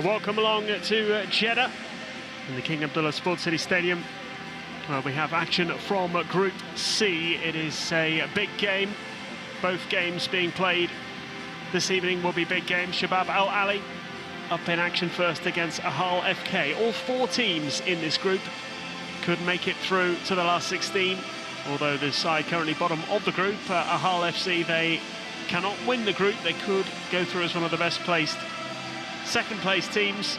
Welcome along to Jeddah in the King Abdullah Sports City Stadium. We have action from Group C. It is a big game. Both games being played this evening will be big games. Shabab Al Ahli up in action first against Ahal FC. All four teams in this group could make it through to the last 16, although the side currently bottom of the group, Ahal FC, they cannot win the group. They could go through as one of the best placed second place teams,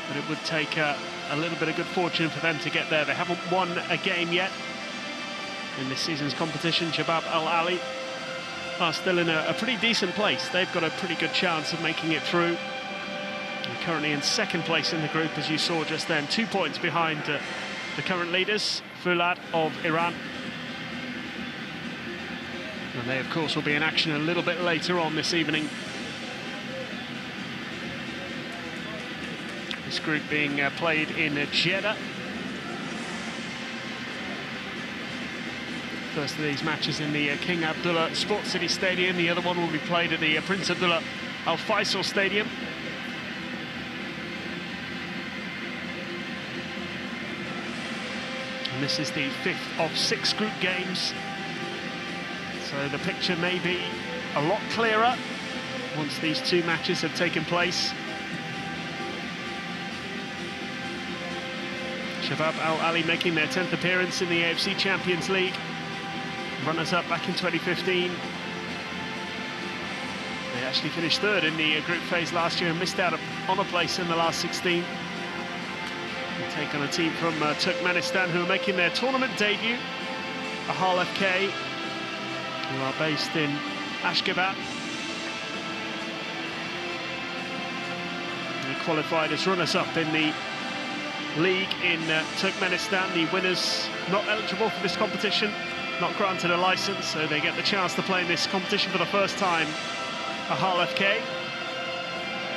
but it would take a little bit of good fortune for them to get there. They haven't won a game yet in this season's competition. Shabab Al Ahli are still in a pretty decent place. They've got a pretty good chance of making it through. They're currently in second place in the group, as you saw just then, 2 points behind the current leaders, Fulad of Iran. And they, of course, will be in action a little bit later on this evening. This group being played in Jeddah. First of these matches in the King Abdullah Sports City Stadium. The other one will be played at the Prince Abdullah Al Faisal Stadium. And this is the 5th of 6 group games. So the picture may be a lot clearer once these two matches have taken place. Shabab Al Ahli making their 10th appearance in the AFC Champions League. Runners-up back in 2015. They actually finished third in the group phase last year and missed out on a place in the last 16. They take on a team from Turkmenistan who are making their tournament debut, Ahal FC, who are based in Ashgabat. They qualified as runners-up in the league in Turkmenistan. The winners not eligible for this competition, not granted a license, so they get the chance to play in this competition for the first time. Ahal FC,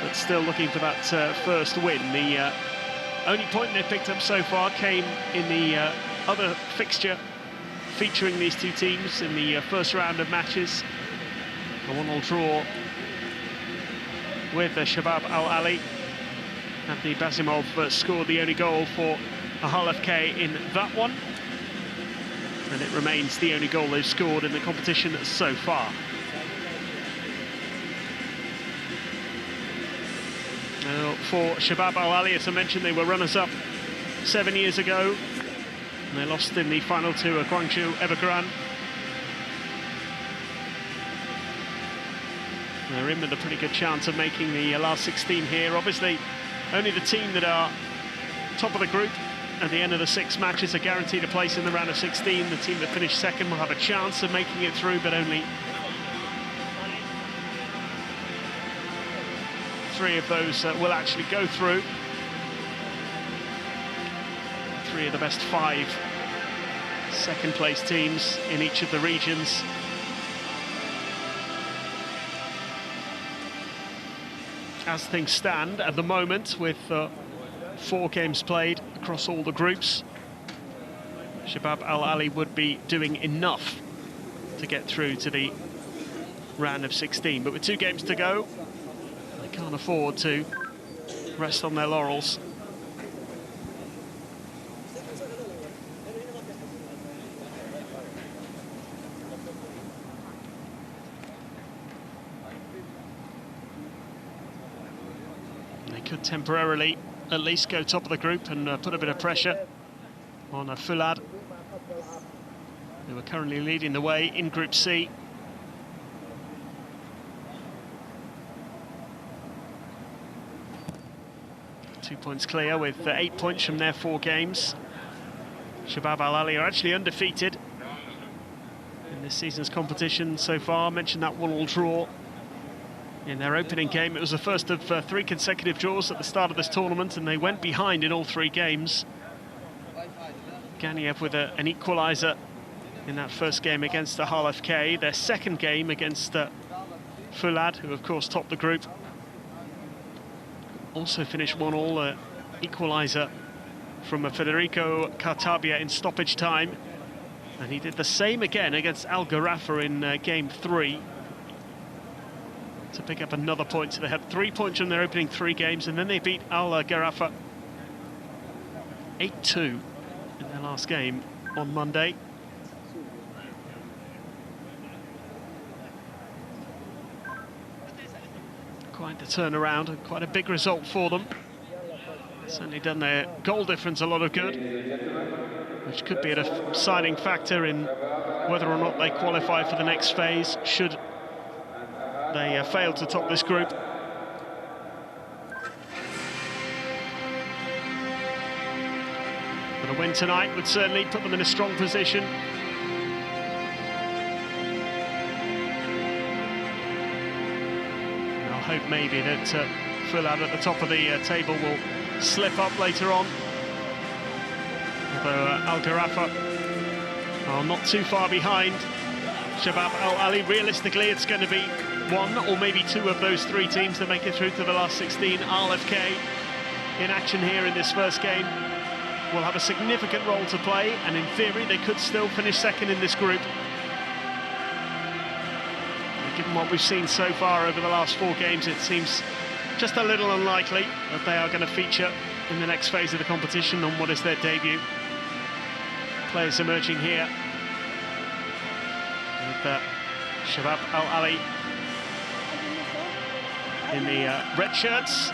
but still looking for that first win. The only point they've picked up so far came in the other fixture featuring these two teams in the first round of matches. A 1-1 draw with Shabab Al Ahli. Anthony Basimov scored the only goal for Ahal FC in that one, and it remains the only goal they've scored in the competition so far. For Shabab Al Ahli, as I mentioned, they were runners-up 7 years ago, and they lost in the final to Guangzhou Evergrande. They're in with a pretty good chance of making the last 16 here. Obviously, only the team that are top of the group at the end of the 6 matches are guaranteed a place in the round of 16. The team that finished second will have a chance of making it through, but only 3 of those will actually go through. 3 of the best 5 second place teams in each of the regions. As things stand at the moment, with 4 games played across all the groups, Shabab Al Ahli would be doing enough to get through to the round of 16. But with 2 games to go, they can't afford to rest on their laurels. They could temporarily at least go top of the group and put a bit of pressure on Fulad, who are currently leading the way in Group C. Two points clear with 8 points from their 4 games. Shabab Al Ahli are actually undefeated in this season's competition so far. I mentioned that 1-1 draw in their opening game. It was the first of 3 consecutive draws at the start of this tournament, and they went behind in all 3 games. Ganiev with an equaliser in that first game against Ahal FC. Their second game against Fulad, who of course topped the group, also finished 1-1, equaliser from Federico Cartabia in stoppage time. And he did the same again against Al Gharafa in game 3. to pick up another point. So they had 3 points from their opening 3 games, and then they beat Al Gharafa 8-2 in their last game on Monday. Quite a turnaround and quite a big result for them. Certainly done their goal difference a lot of good, which could be a deciding factor in whether or not they qualify for the next phase, should they fail to top this group. But a win tonight would certainly put them in a strong position. And I'll hope maybe that Fulad at the top of the table will slip up later on. Although Al Gharafa are not too far behind Shabab Al Ahli. Realistically, it's going to be one or maybe 2 of those 3 teams that make it through to the last 16. AFC in action here in this first game will have a significant role to play, and in theory they could still finish second in this group. And given what we've seen so far over the last 4 games, it seems just a little unlikely that they are going to feature in the next phase of the competition on what is their debut. Players emerging here with Shabab Al Ahli in the red shirts,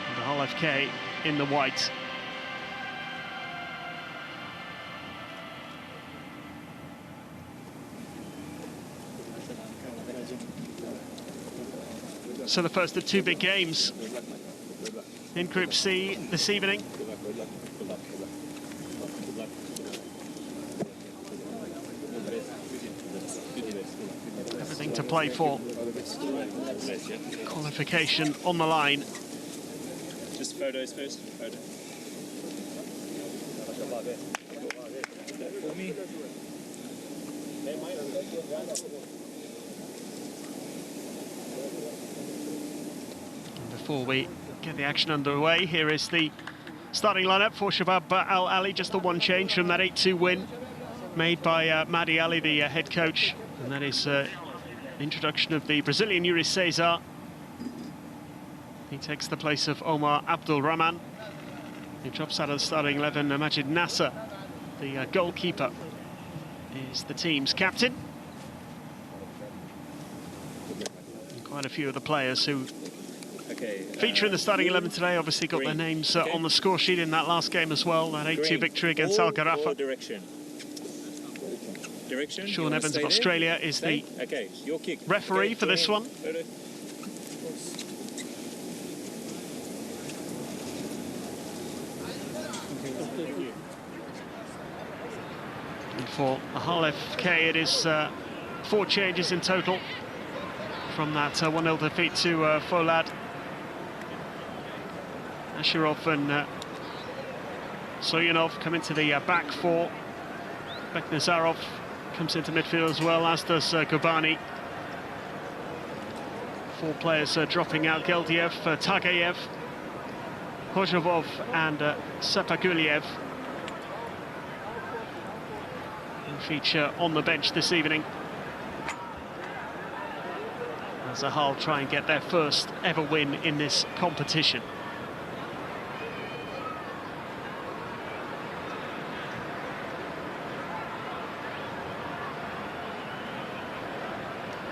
and the Ahal FC in the white. So the first of 2 big games in Group C this evening. Everything to play for. Qualification on the line. Just photos first. Photo. For me. Before we get the action underway, here is the starting lineup for Shabab Al Ahli. Just the one change from that 8-2 win made by Mahdi Ali, the head coach, and that is introduction of the Brazilian Yuri Cesar. He takes the place of Omar Abdul Rahman. He drops out of the starting 11. Majid Nasser, the goalkeeper, is the team's captain. And quite a few of the players who feature in the starting 11 today obviously got their names on the score sheet in that last game as well, that 8-2 victory against Al Gharafa. Sean Evans of Australia is the referee for this one. And for Ahal FC, it is 4 changes in total from that 1-0 defeat to Fulad. Ashirov and Soyunov come into the back 4. Beknazarov comes into midfield as well, as does Gubani. 4 players dropping out: Geldiev, Tagayev, Hozhovov and Sepaguliev. Feature on the bench this evening as Ahal try and get their first ever win in this competition.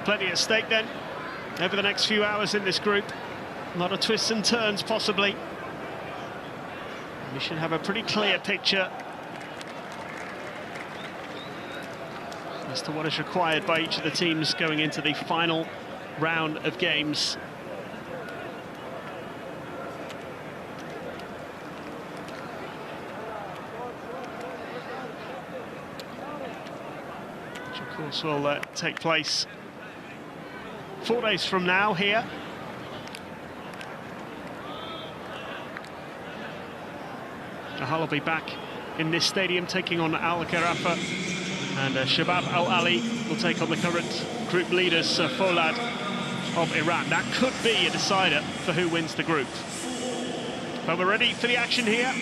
Plenty at stake then over the next few hours in this group. A lot of twists and turns possibly. We should have a pretty clear picture as to what is required by each of the teams going into the final round of games. Which of course will take place 4 days from now here. Ahal will be back in this stadium taking on Al Gharafa, and Shabab Al Ahli will take on the current group leaders, Fulad of Iran. That could be a decider for who wins the group. But we're ready for the action here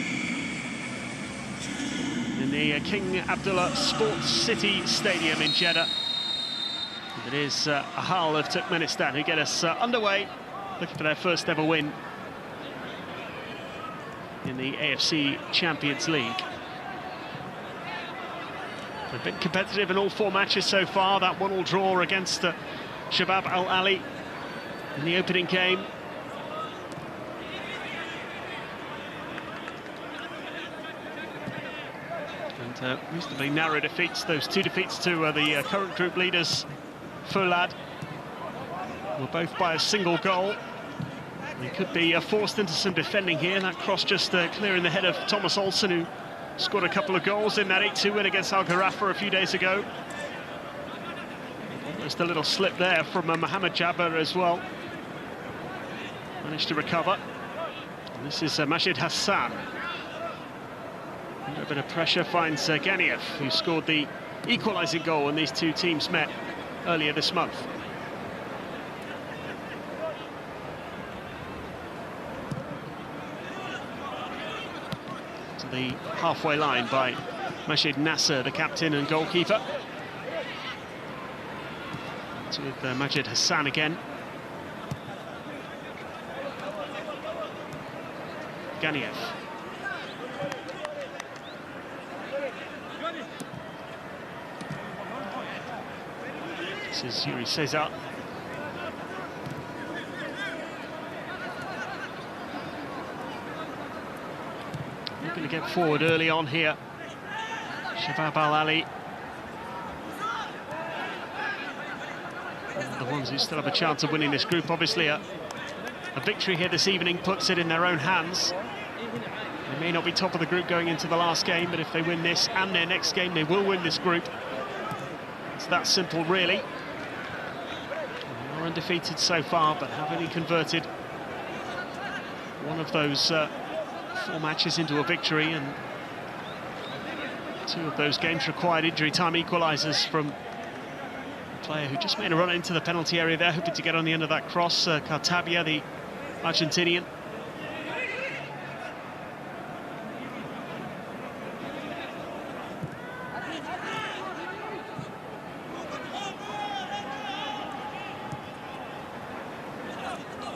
in the King Abdullah Sports City Stadium in Jeddah. It is Ahal of Turkmenistan who get us underway, looking for their first ever win in the AFC Champions League. They've been competitive in all 4 matches so far. That 1-1 draw against Shabab Al Ahli in the opening game. And reasonably narrow defeats, those 2 defeats to the current group leaders, Fulad, were both by a single goal. They could be forced into some defending here. That cross just clearing the head of Thomas Olsen, who scored a couple of goals in that 8-2 win against Al Gharafa a few days ago. Almost a little slip there from Mohamed Jabber as well. Managed to recover. And this is Majid Hassan. Under a bit of pressure finds Ganiev, who scored the equalising goal when these 2 teams met earlier this month. To the halfway line by Majid Nasser, the captain and goalkeeper. So with Majid Hassan again. Ganiev. This is Yuri Cesar. They're going to get forward early on here. Shabab Al Ahli. The ones who still have a chance of winning this group. Obviously, a victory here this evening puts it in their own hands. They may not be top of the group going into the last game, but if they win this and their next game, they will win this group. It's that simple, really. They are undefeated so far, but have only converted one of those 4 matches into a victory, and 2 of those games required injury time equalisers from a player who just made a run into the penalty area there, hoping to get on the end of that cross. Cartabia, the Argentinian.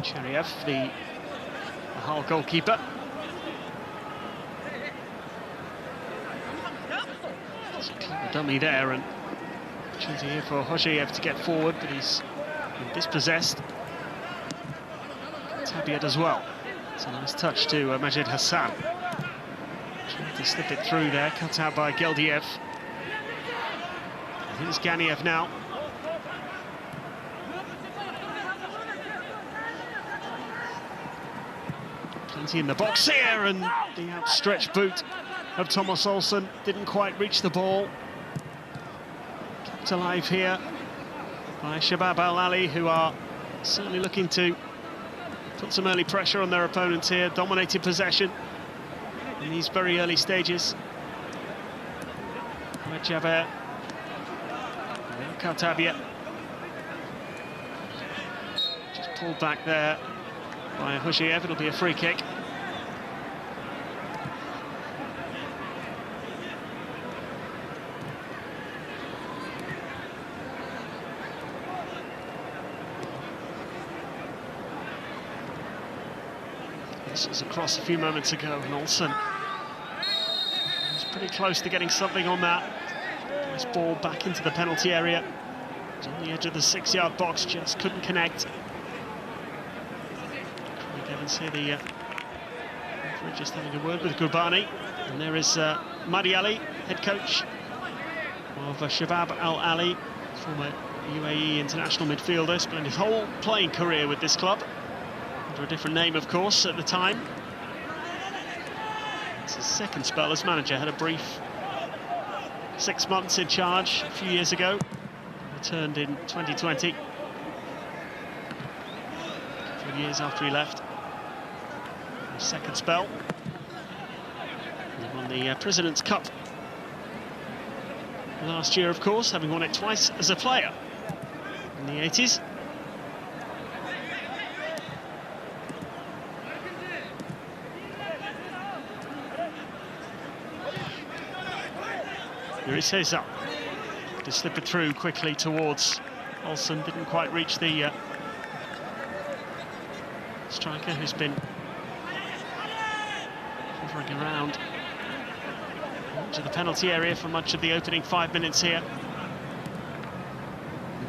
Cheriev, the Ahal goalkeeper. There's a clever dummy there, and opportunity here for Hosheyev to get forward, but he's been dispossessed. Tabiat as well. It's a nice touch to Majid Hassan. Trying to slip it through there, cut out by Geldiev. Here's Ganiev now. Plenty in the box here, and the outstretched boot of Thomas Olsen didn't quite reach the ball. Kept alive here by Shabab Al Ahli, who are certainly looking to put some early pressure on their opponents here. Dominated possession in these very early stages. Jaber, Cartabia, just pulled back there by Hosheyev. It'll be a free kick. This was a cross a few moments ago, and Olsen was pretty close to getting something on that. Nice ball back into the penalty area. It was on the edge of the 6-yard box, just couldn't connect. Evans here, the referee just having a word with Gurbani. And there is Madi Ali, head coach of Shabab Al Ahli, former UAE international midfielder, spent his whole playing career with this club. Under a different name, of course, at the time. It's his 2nd spell as manager. Had a brief 6 months in charge a few years ago. Returned in 2020. A couple of years after he left. His 2nd spell. He won the President's Cup last year, of course, having won it twice as a player in the 80s. Yuri Cesar to slip it through quickly towards Olsen didn't quite reach the striker, who's been hovering around to the penalty area for much of the opening 5 minutes here.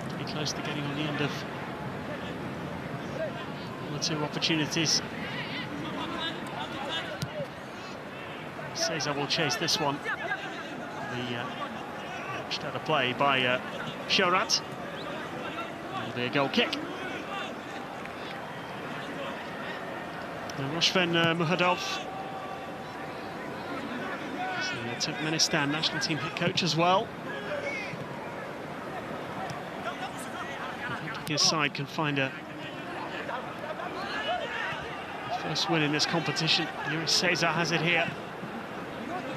Pretty close to getting on the end of one or two opportunities. Cesar will chase this one. The pushed out of play by Shorat. That'll be a goal kick. Now Roshven Muhadov, the Turkmenistan national team head coach as well. I think his side can find a first win in this competition. Yuri Cesar has it here.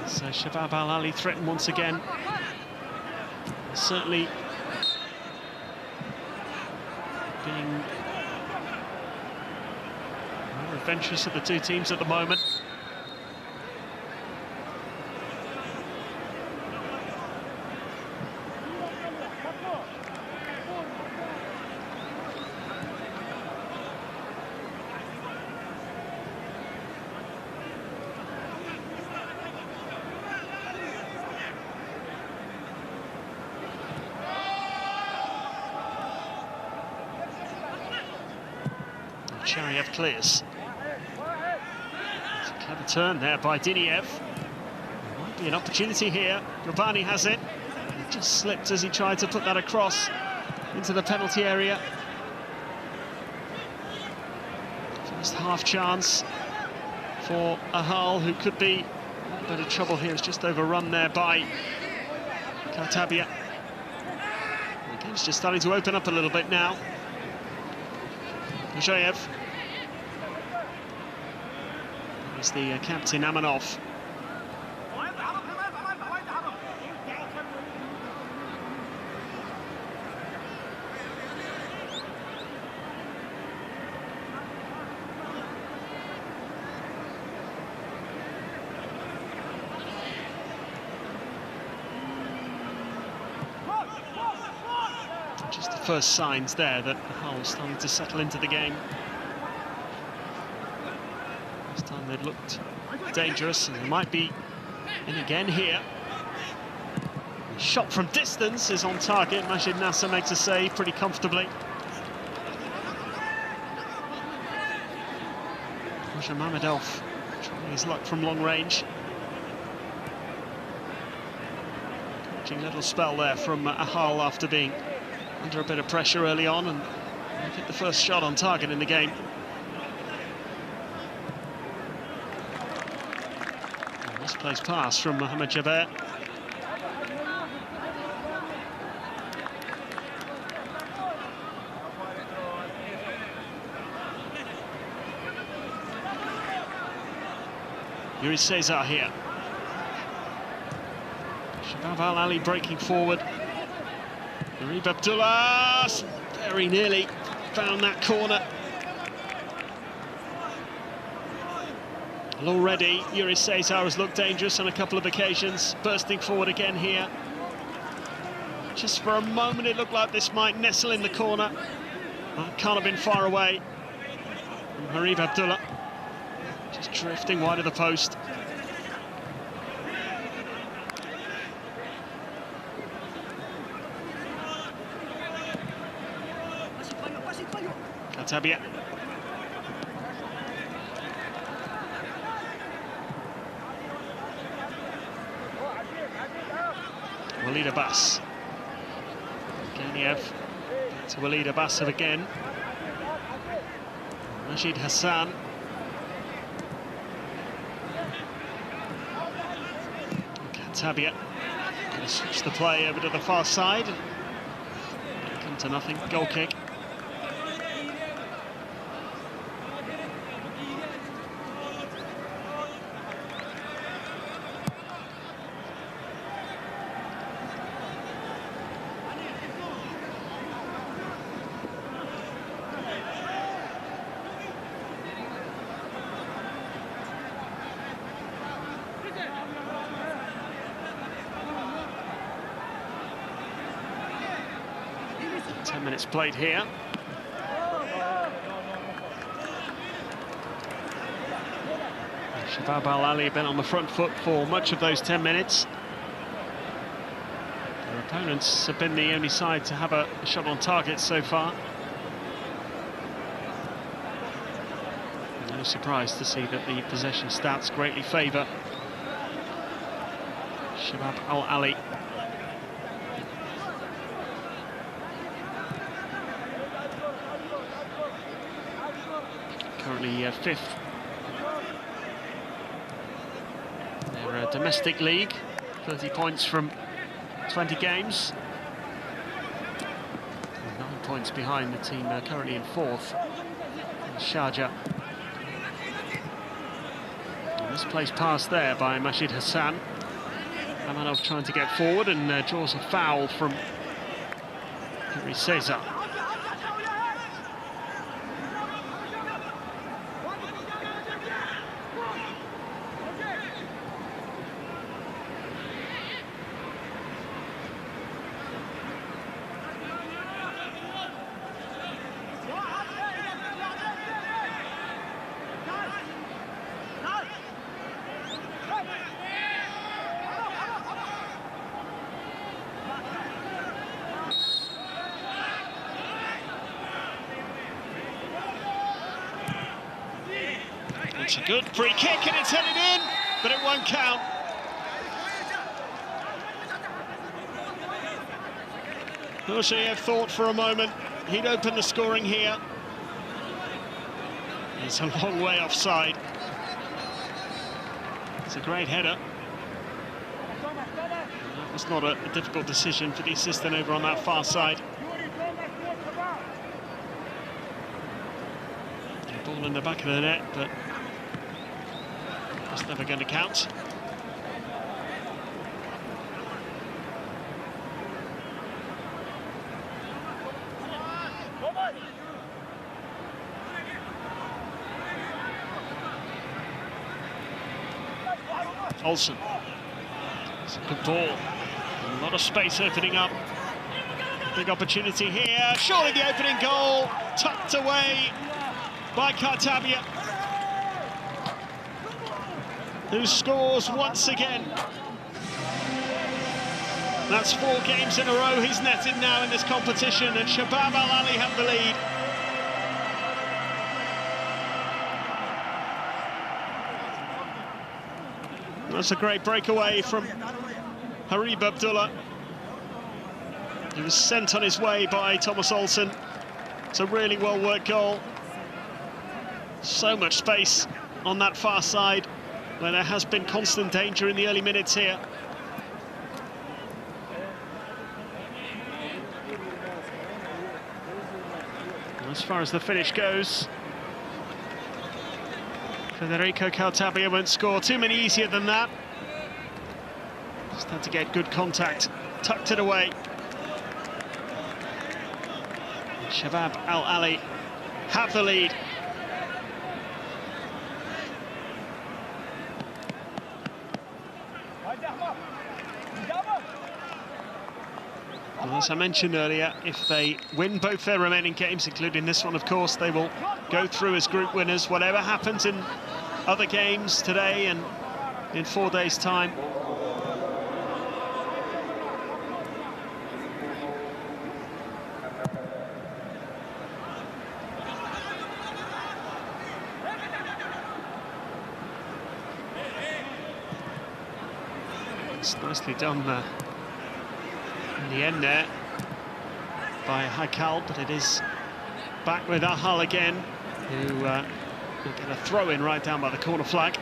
So Shabab Al Ahli threatened once again. Certainly being more adventurous of the two teams at the moment. Cheriev clears. It's a clever turn there by Diniev. There might be an opportunity here. Gobani has it. He just slipped as he tried to put that across into the penalty area. First half chance for Ahal, who could be in a bit of trouble here. It's just overrun there by Kartabia. The game's just starting to open up a little bit now. Mujayev. There's the captain, Amanov. Just the first signs there that Hull is starting to settle into the game. This time they've looked dangerous, and they might be in again here. The shot from distance is on target. Majid Nasser makes a save pretty comfortably. Roger Mamedov trying his luck from long range. Catching a little spell there from Ahal after being under a bit of pressure early on, and hit the first shot on target in the game. And misplaced pass from Mohamed Jaber. Yuri Cesar here. Shabab Al Ahli breaking forward. King Abdullah very nearly found that corner. Well, already Yuri Cesar has looked dangerous on a couple of occasions, bursting forward again here. Just for a moment it looked like this might nestle in the corner. That can't have been far away from Harib Abdullah. Just drifting wide of the post. Kartabia. Walid Abbas. Ganiev to Walid Abbas again. Rashid Hassan. Kartabia going to switch the play over to the far side. Come to nothing. Goal kick. 10 minutes played here. Shabab Al Ahli have been on the front foot for much of those 10 minutes. Their opponents have been the only side to have a shot on target so far. No surprise to see that the possession stats greatly favour Shabab Al Ahli. Currently fifth. Their domestic league, 30 points from 20 games. 9 points behind the team currently in fourth, Sharjah. And this plays past there by Majid Hassan. Amanov trying to get forward and draws a foul from Henry Cesar. It's a good free kick and it's headed in, but it won't count. Husseyev thought for a moment he'd open the scoring here. It's a long way offside. It's a great header. That was not a difficult decision for the assistant over on that far side. The ball in the back of the net, but it's never going to count. Olsen. It's a good ball. A lot of space opening up. Big opportunity here. Surely the opening goal. Tucked away by Kartabia, who scores once again. That's 4 games in a row he's netted now in this competition, and Shabab Al Ahli have the lead. That's a great breakaway from Harib Abdullah. He was sent on his way by Thomas Olsen. It's a really well-worked goal. So much space on that far side, where there has been constant danger in the early minutes here. As far as the finish goes, Federico Kartabia won't score too many easier than that. Just had to get good contact, tucked it away. Shabab Al Ahli have the lead. Well, as I mentioned earlier, if they win both their remaining games, including this one, of course, they will go through as group winners. Whatever happens in other games today and in 4 days' time, it's nicely done there in the end there by Haikal, but it is back with Ahal again, who will get a throw-in right down by the corner flag.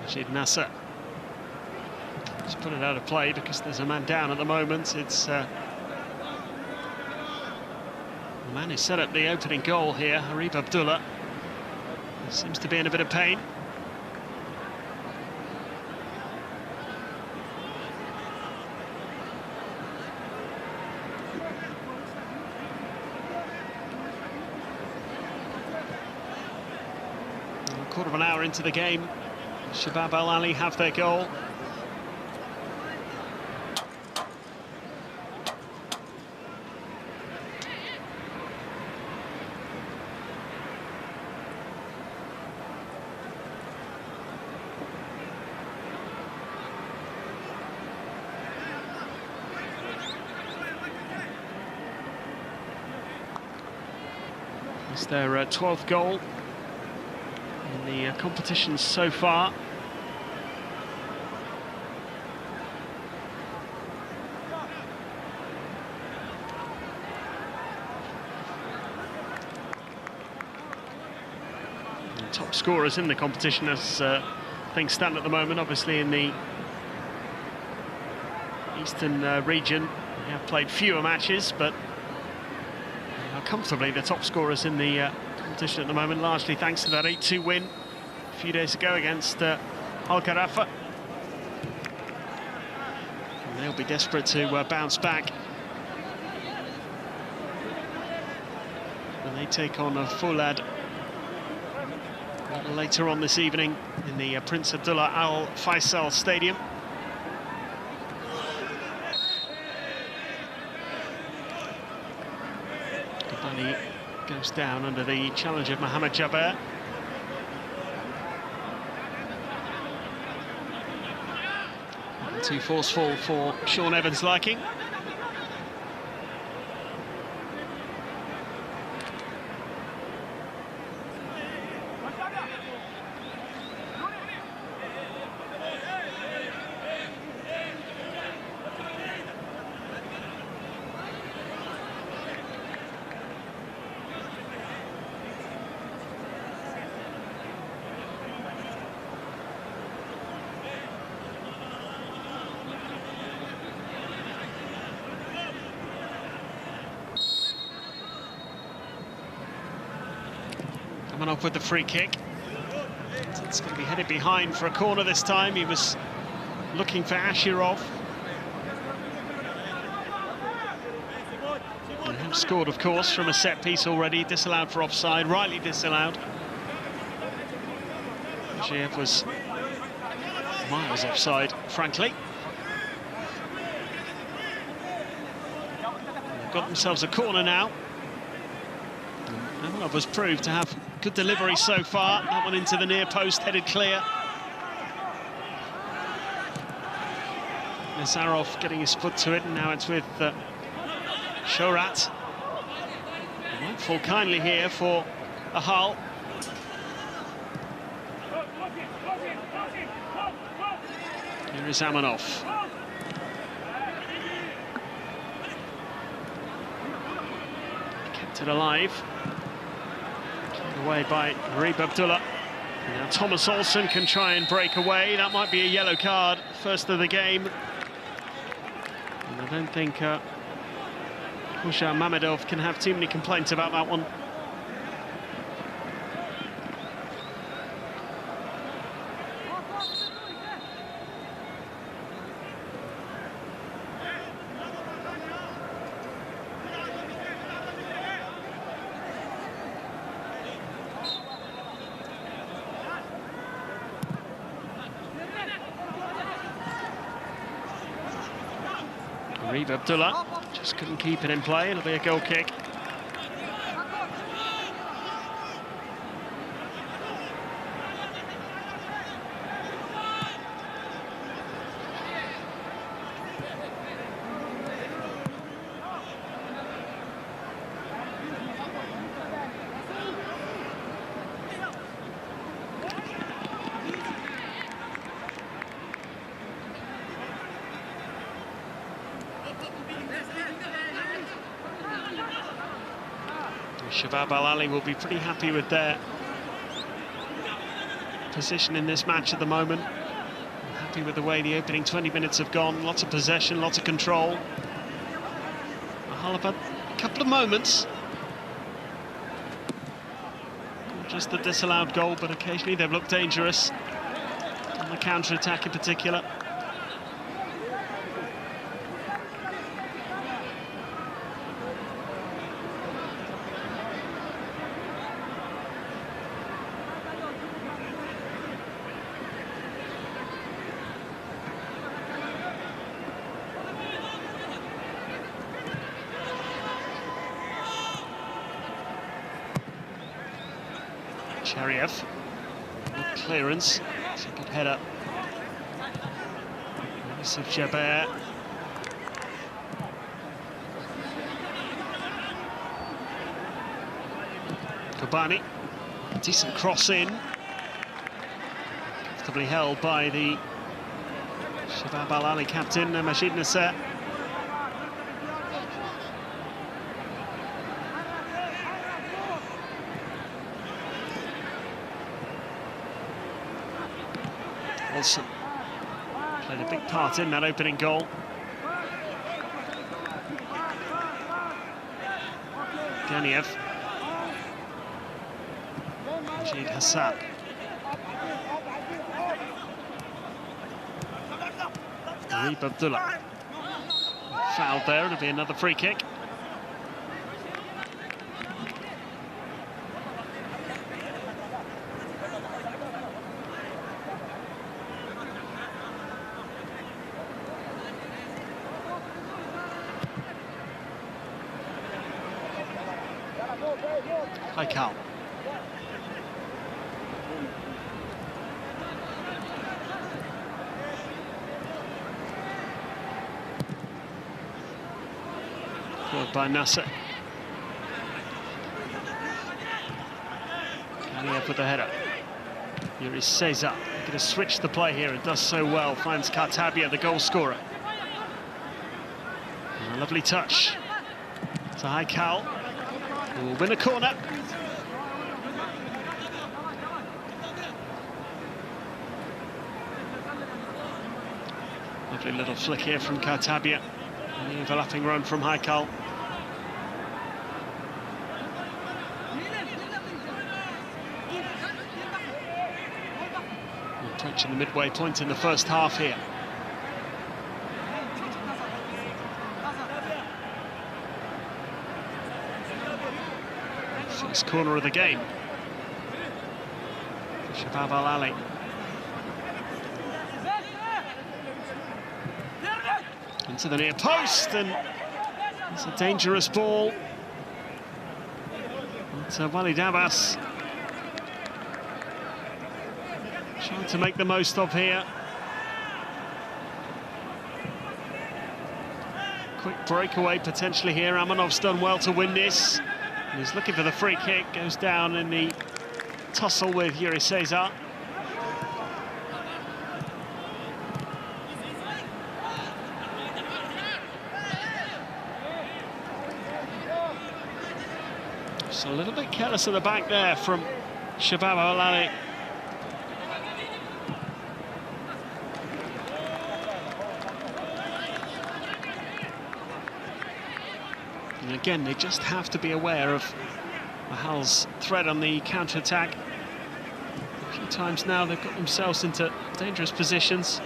Rashid Nasser. Just put it out of play because there's a man down at the moment. It's the man who set up the opening goal here, Harib Abdullah. He seems to be in a bit of pain. quarter of an hour into the game, Shabab Al Ahli have their goal. It's their 12th goal in the competition so far. And top scorers in the competition as things stand at the moment, obviously in the eastern region. They have played fewer matches, but comfortably the top scorers in the competition at the moment, largely thanks to that 8-2 win a few days ago against Al Gharafa. And they'll be desperate to bounce back when they take on Fulad a little later on this evening in the Prince Abdullah Al Faisal Stadium. He goes down under the challenge of Mohamed Jabber. Too forceful for Sean Evans' liking. Coming off with the free kick. It's going to be headed behind for a corner this time. He was looking for Ashirov. And have scored, of course, from a set piece already, disallowed for offside, rightly disallowed. Ashirov was miles offside, frankly. They've got themselves a corner now. Amalov was proved to have good delivery so far. That one into the near post, headed clear. Nazarov getting his foot to it, and now it's with Shorat. It won't fall kindly here for Ahal. Here is Amanov. Kept it alive. Away by King Abdullah. Now Thomas Olsen can try and break away. That might be a yellow card, first of the game. And I don't think Husham Mamedov can have too many complaints about that one. King Abdullah just couldn't keep it in play. It'll be a goal kick. Shabab Al Ahli will be pretty happy with their position in this match at the moment. Happy with the way the opening 20 minutes have gone. Lots of possession, lots of control. Ahal have had a couple of moments. Not just the disallowed goal, but occasionally they've looked dangerous. On the counter-attack in particular. Cheriev, good clearance, it's a good header. Yusuf Jaber. Kobani, decent cross in. Comfortably held by the Shabab Al Ahli captain, Majid Nasser. Wilson played a big part in that opening goal. Ganiev. Majid Hassan. King Abdullah. Fouled there, it'll be another free kick. Haikal. Caught by Nasser. Ganiev with the header. Yuri Cesar going to switch the play here and does so well. Finds Kartabia, the goal scorer. And a lovely touch to Haikal, who will win a corner. Lovely little flick here from Kartabia. And the overlapping run from Haikal. Approaching the midway point in the first half here. First corner of the game for Shabab Al Ahli. Into the near post, and it's a dangerous ball. But Walid Abbas trying to make the most of here. Quick breakaway potentially here. Amanov's done well to win this. He's looking for the free kick, goes down in the tussle with Yuri Cesar. Just a little bit careless at the back there from Shabab Al Ahli. And again, they just have to be aware of Ahal's threat on the counter-attack. A few times now they've got themselves into dangerous positions.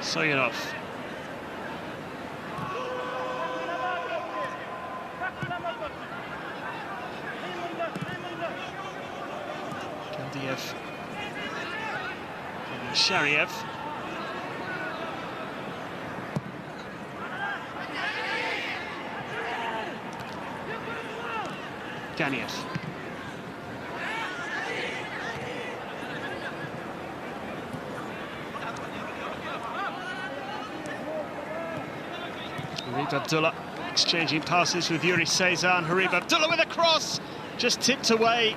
Soyunov. Galdiev. And Shariev. Ganiev. King Abdullah exchanging passes with Yuri Cesar, and King Abdullah with a cross, just tipped away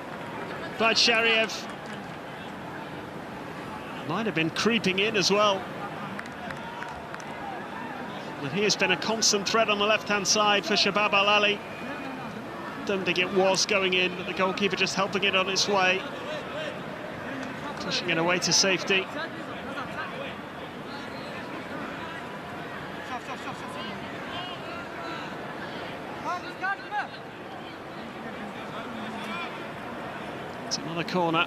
by Shariev. Might have been creeping in as well. But he has been a constant threat on the left-hand side for Shabab Al Ahli. Don't think it was going in, but the goalkeeper just helping it on its way, pushing it away to safety. It's another corner.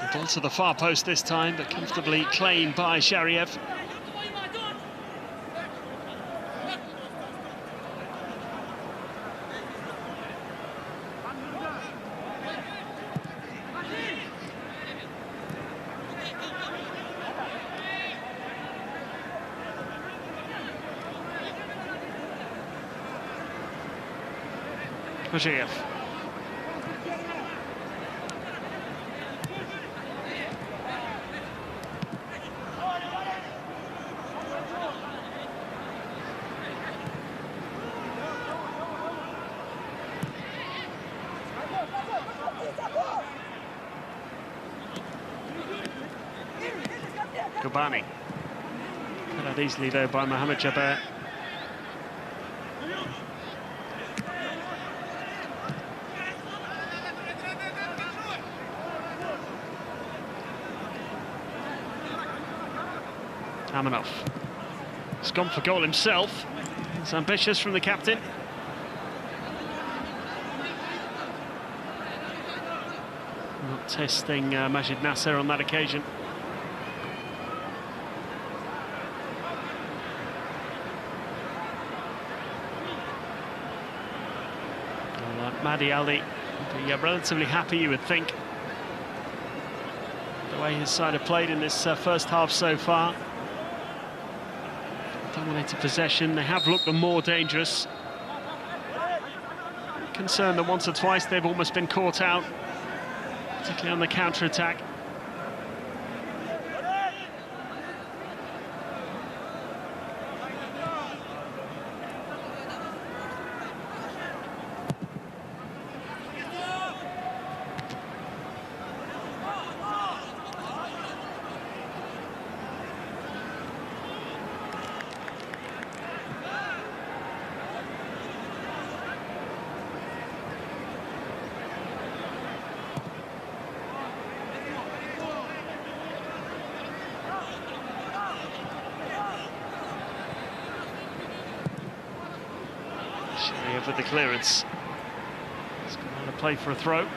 The ball to the far post this time, but comfortably claimed by Shariev. Kojiev. Gubani. Cut out easily though by Mohamed Jaber. Amanov. He's gone for goal himself. It's ambitious from the captain. Not testing Majid Nasser on that occasion. Mahdi Ali will be relatively happy, you would think, the way his side have played in this first half so far. Dominated possession, they have looked the more dangerous. Concerned that once or twice they've almost been caught out, particularly on the counter-attack. With the clearance. He's going to play for a throw.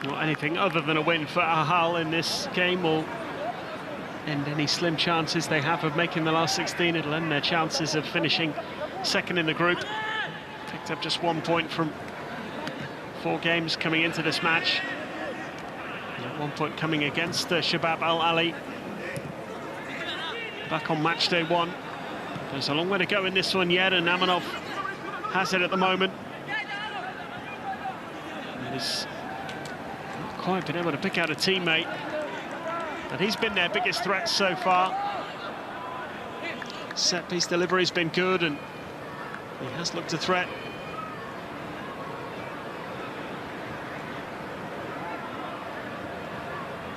Not anything other than a win for Ahal in this game will end any slim chances they have of making the last 16. It'll end their chances of finishing second in the group. Picked up just 1 point from 4 games coming into this match. And 1 point coming against Shabab Al Ahli. Back on match day 1. There's a long way to go in this one yet, and Amanov has it at the moment. He's not quite been able to pick out a teammate, but he's been their biggest threat so far. Set-piece delivery's been good, and he has looked a threat.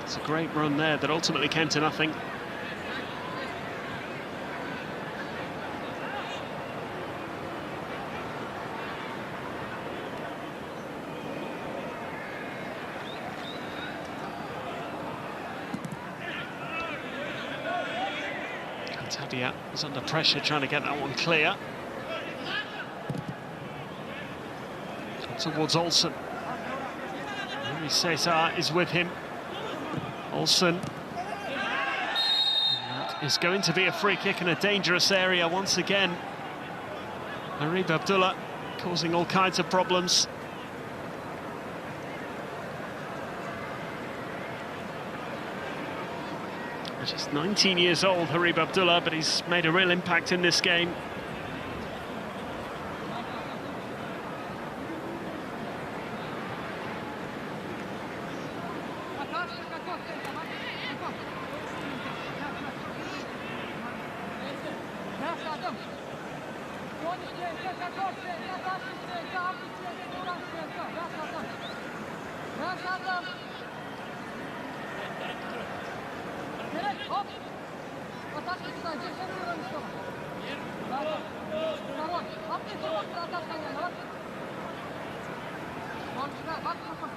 It's a great run there that ultimately came to nothing. Tabia is under pressure trying to get that one clear. Towards Olsen. Cesar is with him. Olsen. That is going to be a free kick in a dangerous area once again. King Abdullah causing all kinds of problems. Just 19 years old, King Abdullah, but he's made a real impact in this game.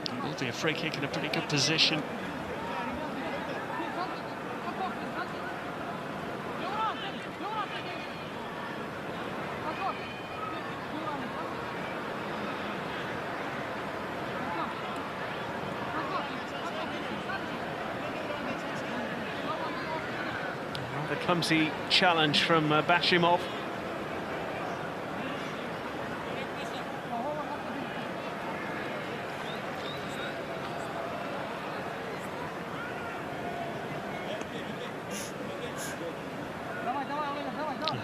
It will be a free kick in a pretty good position. Clumsy challenge from Bashimov.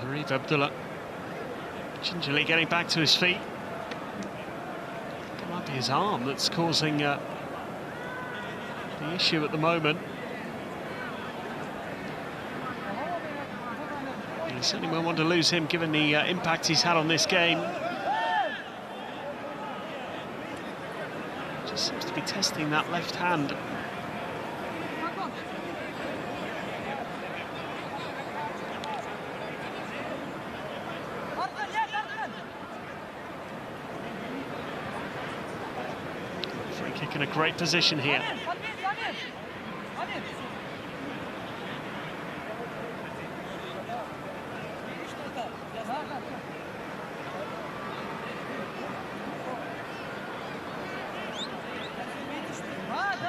King Abdullah gingerly getting back to his feet. It might be his arm that's causing the issue at the moment. You certainly won't want to lose him given the impact he's had on this game. Just seems to be testing that left hand. Free kick in a great position here.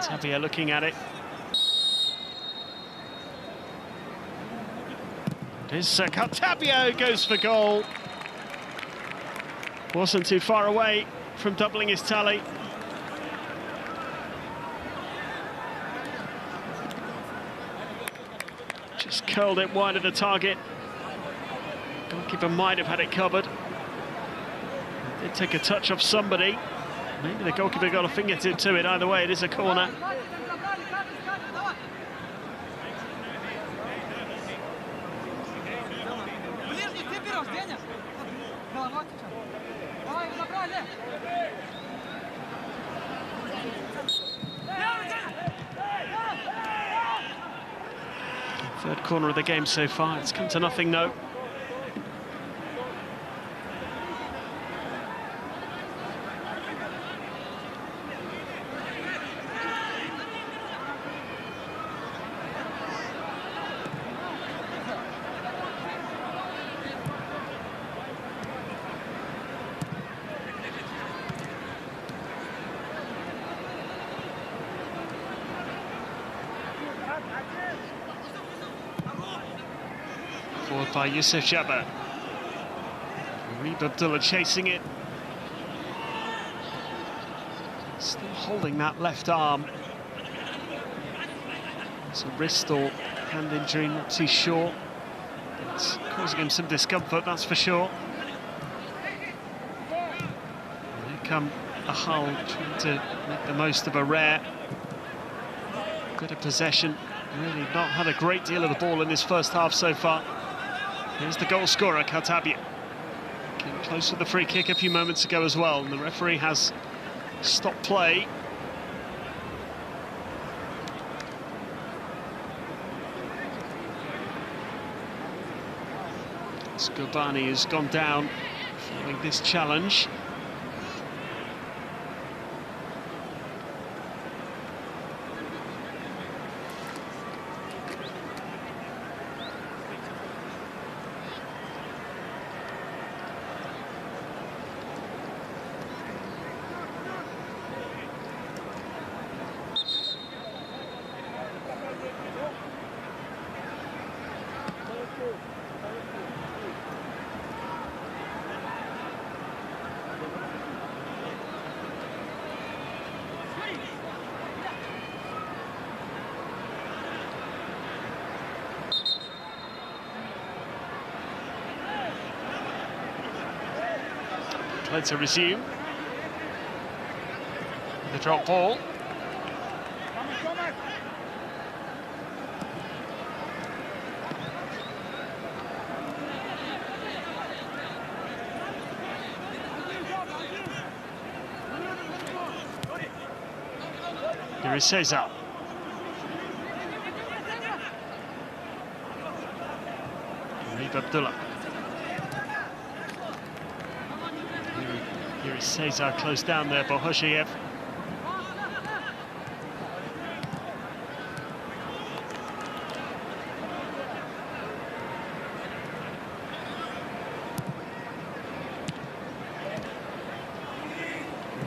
Tavia looking at it. It is Cartabio goes for goal. Wasn't too far away from doubling his tally. Just curled it wide of the target. Goalkeeper might have had it covered. Did take a touch off somebody. Maybe the goalkeeper got a fingertip to it. Either way, it is a corner. Third corner of the game so far. It's come to nothing, no. Forward by Yusuf Jabba. King Abdullah chasing it. Still holding that left arm. It's a wrist or hand injury, not too sure. It's causing him some discomfort, that's for sure. And here come Ahal trying to make the most of a rare bit of possession. Really not had a great deal of the ball in this first half so far. Here's the goal scorer, Cartabia. Came close with the free kick a few moments ago as well, and the referee has stopped play. Skobani has gone down following this challenge. Play to resume. The drop ball. Here is Cesar. King Abdullah. Here is Cesar close down there by Hosheyev.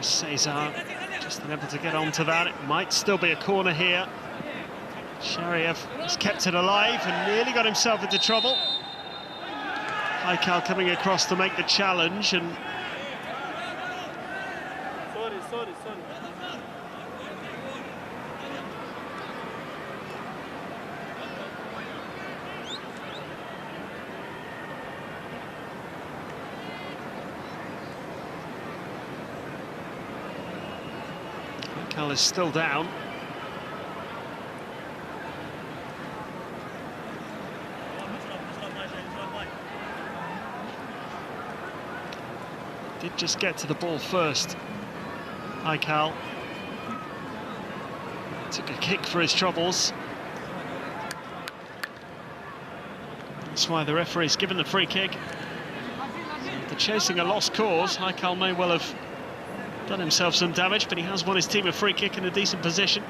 Cesar just unable to get onto that. It might still be a corner here Shariev has kept it alive and nearly got himself into trouble. Ahal coming across to make the challenge, and Sorry. Ahal is still down. Did just get to the ball first. Ahal took a kick for his troubles. That's why the referee's given the free kick. They're chasing a lost cause. Ahal may well have done himself some damage, but he has won his team a free kick in a decent position.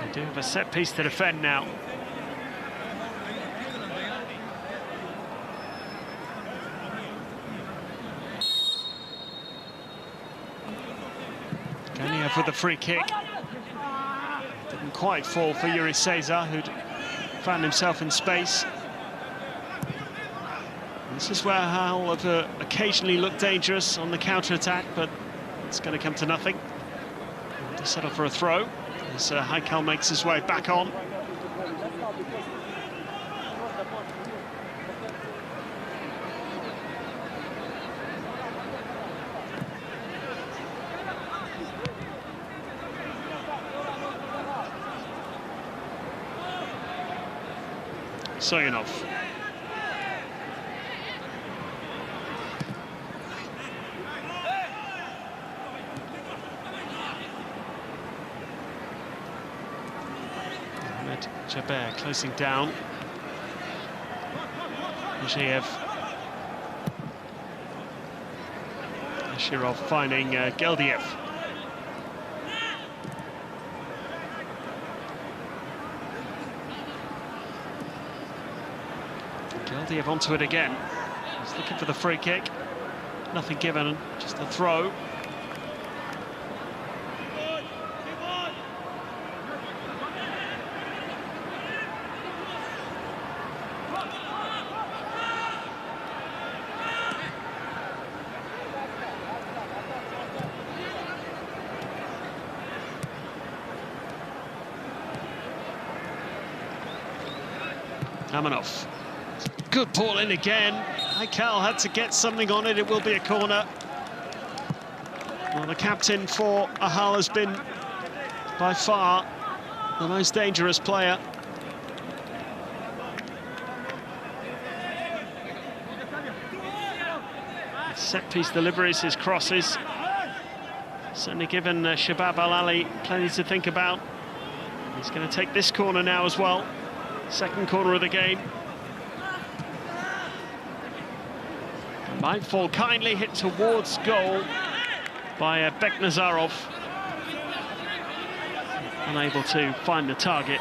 They do have a set piece to defend now. Ganiev with the free kick. Didn't quite fall for Yuri Cesar, who'd found himself in space. This is where Ahal have occasionally looked dangerous on the counter-attack, but it's going to come to nothing. To settle for a throw as Ahal makes his way back on. Soyunov. Jaber closing down. Zhiev. Shirov finding Geldiev. Geldiev onto it again. He's looking for the free kick. Nothing given, just a throw. Amanov. Good ball in again. Ahal had to get something on it. It will be a corner. Well, the captain for Ahal has been by far the most dangerous player. His set-piece deliveries, his crosses, certainly given Shabab Al Ahli plenty to think about. He's going to take this corner now as well. Second corner of the game. Might fall kindly, hit towards goal by Beknazarov. Unable to find the target.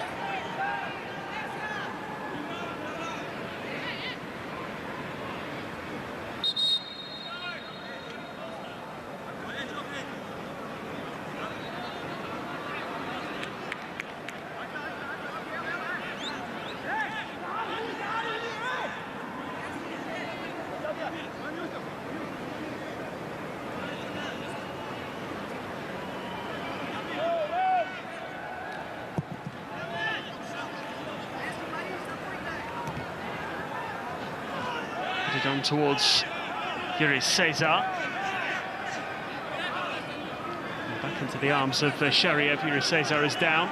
On towards Yuri Cesar. Back into the arms of Shariev. Yuri Cesar is down.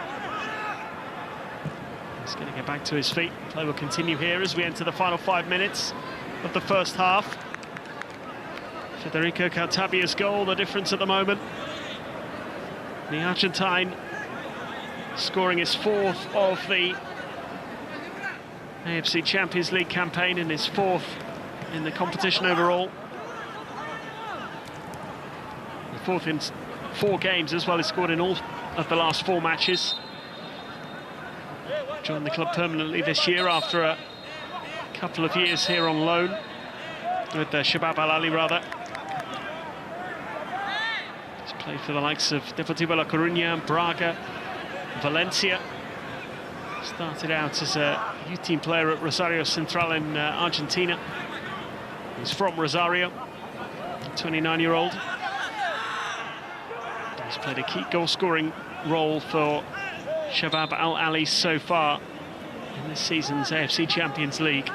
He's going to get back to his feet. Play will continue here as we enter the final 5 minutes of the first half. Federico Cartabia's goal, the difference at the moment. The Argentine scoring his 4th of the AFC Champions League campaign and his 4th in the competition overall. The 4th in 4 games as well. He scored in all of the last 4 matches. Joined the club permanently this year after a couple of years here on loan with Shabab Al Ahli, rather. He's played for the likes of Deportivo La Coruña, Braga, Valencia. Started out as a youth team player at Rosario Central in Argentina. He's from Rosario, 29-year-old. He's played a key goal-scoring role for Shabab Al Ahli so far in this season's AFC Champions League.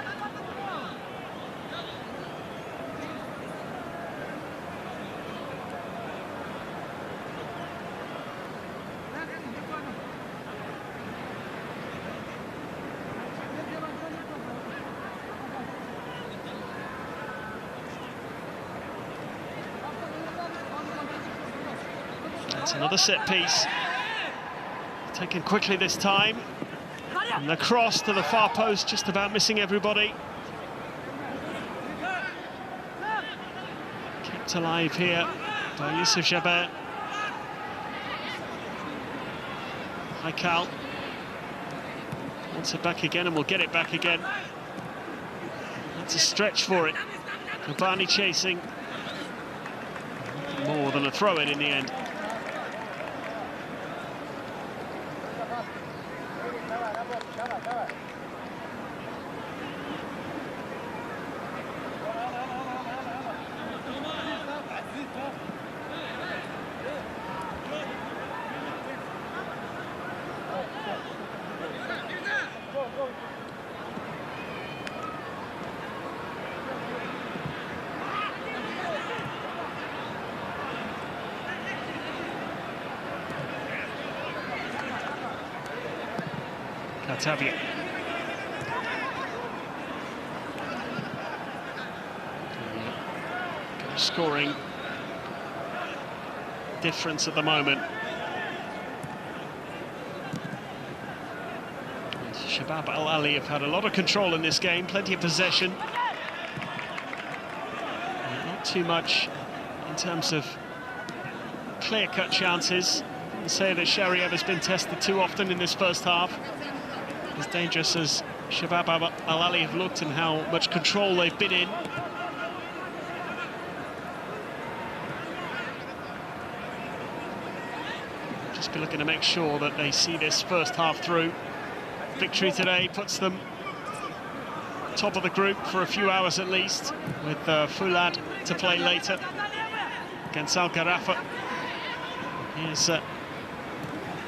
That's another set piece. Taken quickly this time. And the cross to the far post, just about missing everybody. Kept alive here by Yusuf Jabir. Haikal wants it back again and will get it back again. That's a stretch for it. Kobani chasing. More than a throw-in in the end. Cartabia. Scoring difference at the moment. And Shabab Al Ahli have had a lot of control in this game, plenty of possession. Not too much in terms of clear-cut chances. I wouldn't say that Shariev has been tested too often in this first half. As dangerous as Shabab Al Ahli have looked and how much control they've been in. Just be looking to make sure that they see this first half through. Victory today puts them top of the group for a few hours at least, with Fulad to play later against Al Gharafa. Here's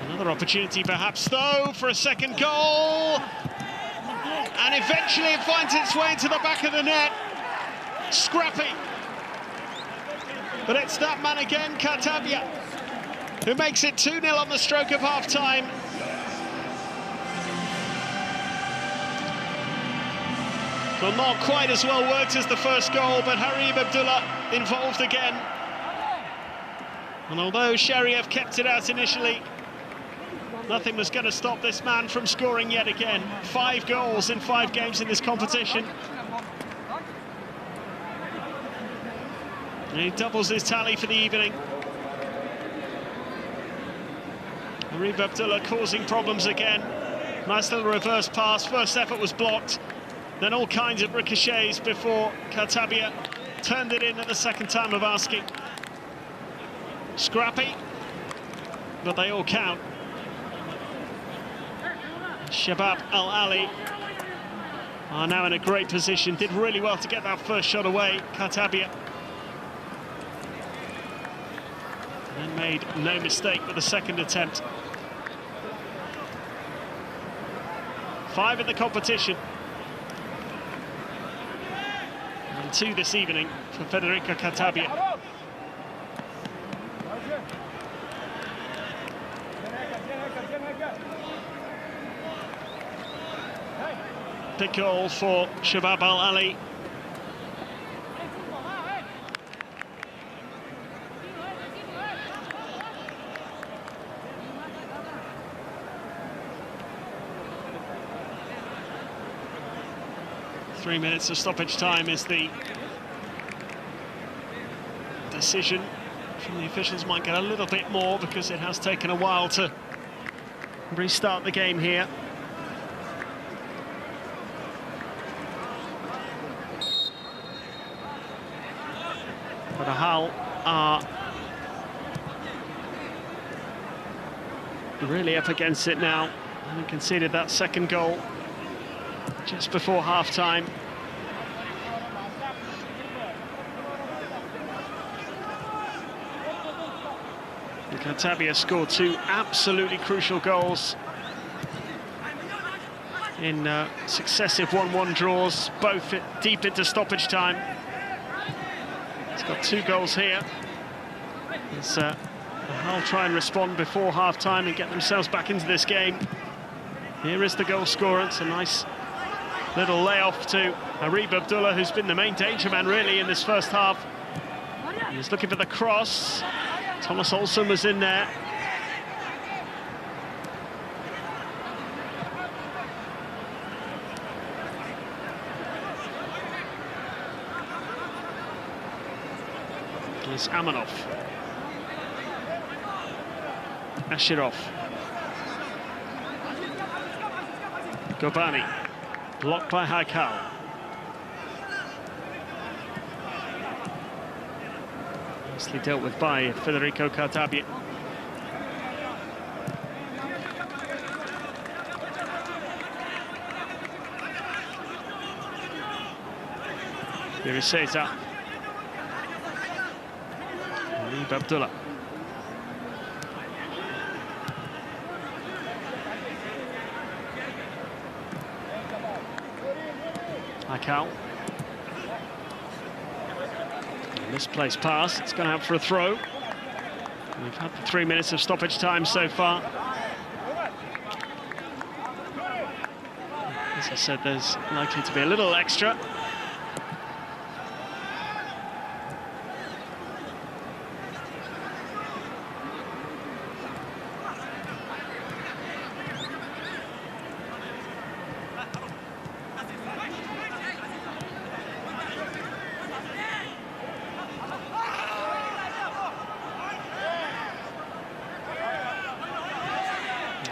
another opportunity perhaps though for a second goal, and eventually it finds its way into the back of the net. Scrappy, but it's that man again, Cartabia, who makes it 2-0 on the stroke of half-time. Well, not quite as well worked as the first goal, but King Abdullah involved again. And although Shariev kept it out initially, nothing was going to stop this man from scoring yet again. 5 goals in 5 games in this competition. And he doubles his tally for the evening. King Abdullah causing problems again. Nice little reverse pass. First effort was blocked. Then all kinds of ricochets before Cartabia turned it in at the second time of asking. Scrappy, but they all count. Shabab Al Ahli are now in a great position. Did really well to get that first shot away, Cartabia. And made no mistake with the second attempt. 5 in the competition. And 2 this evening for Federico Cartabia. Big goal for Shabab Al Ahli. 3 minutes of stoppage time is the decision from the officials. Might get a little bit more because it has taken a while to restart the game here. But Ahal are really up against it now, and conceded that second goal just before half-time. Cartabia scored 2 absolutely crucial goals in successive 1-1 draws, both deep into stoppage time. He's got 2 goals here. As Ahal try and respond before half-time and get themselves back into this game. Here is the goal scorer. It's a nice little layoff to King Abdullah, who's been the main danger man really in this first half. He's looking for the cross. Thomas Olsen was in there. Here's Amanov. Ashirov. Gobani. Blocked by Haikal. Nicely dealt with by Federico Cartabia. Here is Cesar. King Abdullah. Haikal. Misplaced pass, it's gone out for a throw. We've had the 3 minutes of stoppage time so far. As I said, there's likely to be a little extra.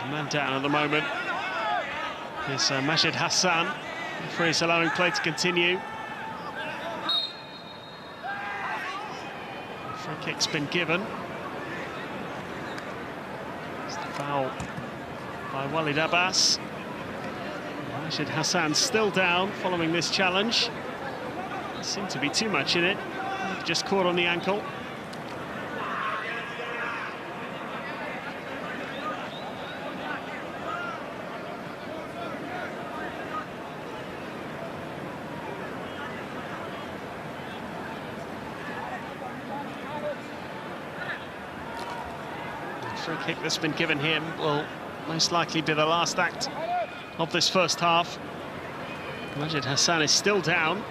Man down at the moment is Majid Hassan. The referee is allowing play to continue. The free kick's been given. It's the foul by Walid Abbas. Majid Hassan still down following this challenge. There seemed to be too much in it. Just caught on the ankle. Free kick that's been given him will most likely be the last act of this first half. Majid Hassan is still down.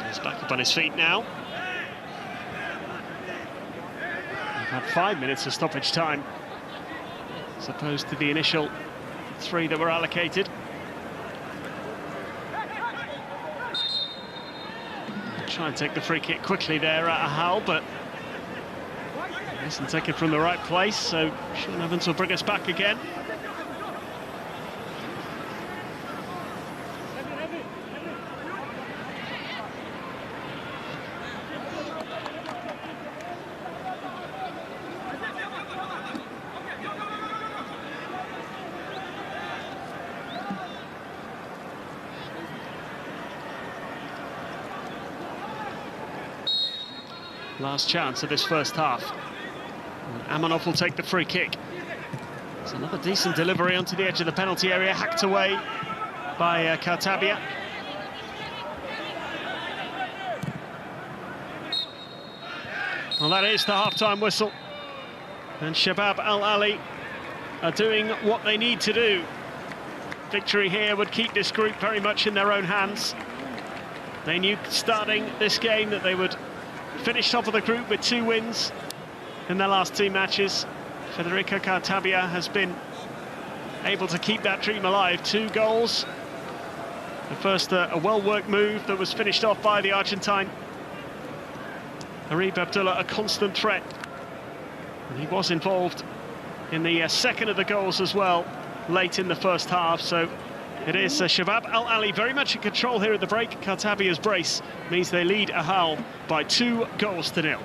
He's back up on his feet now. We've had 5 minutes of stoppage time, as opposed to the initial 3 that were allocated. Try and take the free kick quickly there at Ahal, but he doesn't take it from the right place, so Sean Evans will bring us back again. Last chance of this first half. Amanov will take the free kick. It's another decent delivery onto the edge of the penalty area, hacked away by Kartabia. Well, that is the half-time whistle. And Shabab Al Ahli are doing what they need to do. Victory here would keep this group very much in their own hands. They knew starting this game that they would finish top of the group with 2 wins in their last 2 matches. Federico Kartabia has been able to keep that dream alive. 2 goals. The first, a well-worked move that was finished off by the Argentine. King Abdullah, a constant threat. And he was involved in the second of the goals as well, late in the first half. So it is Shabab Al Ahli very much in control here at the break. Kartabia's brace means they lead Ahal by 2-0.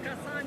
Caçar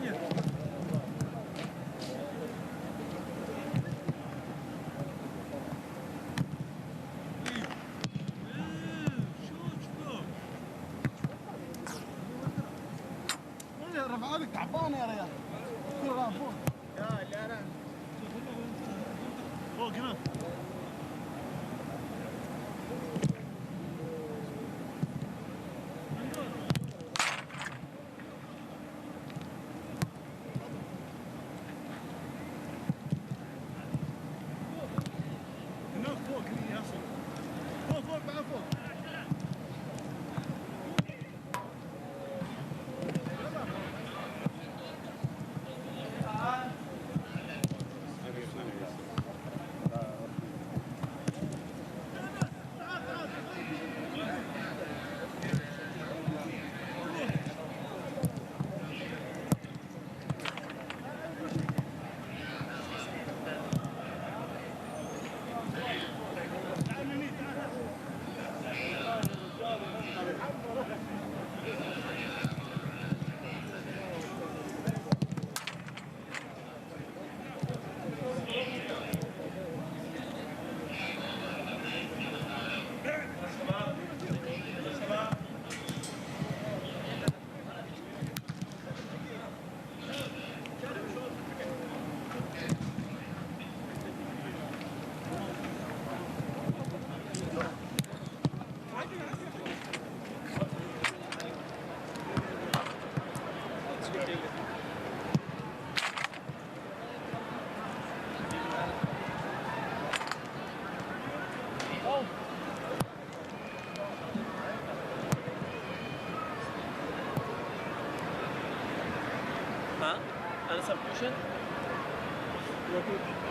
And submission.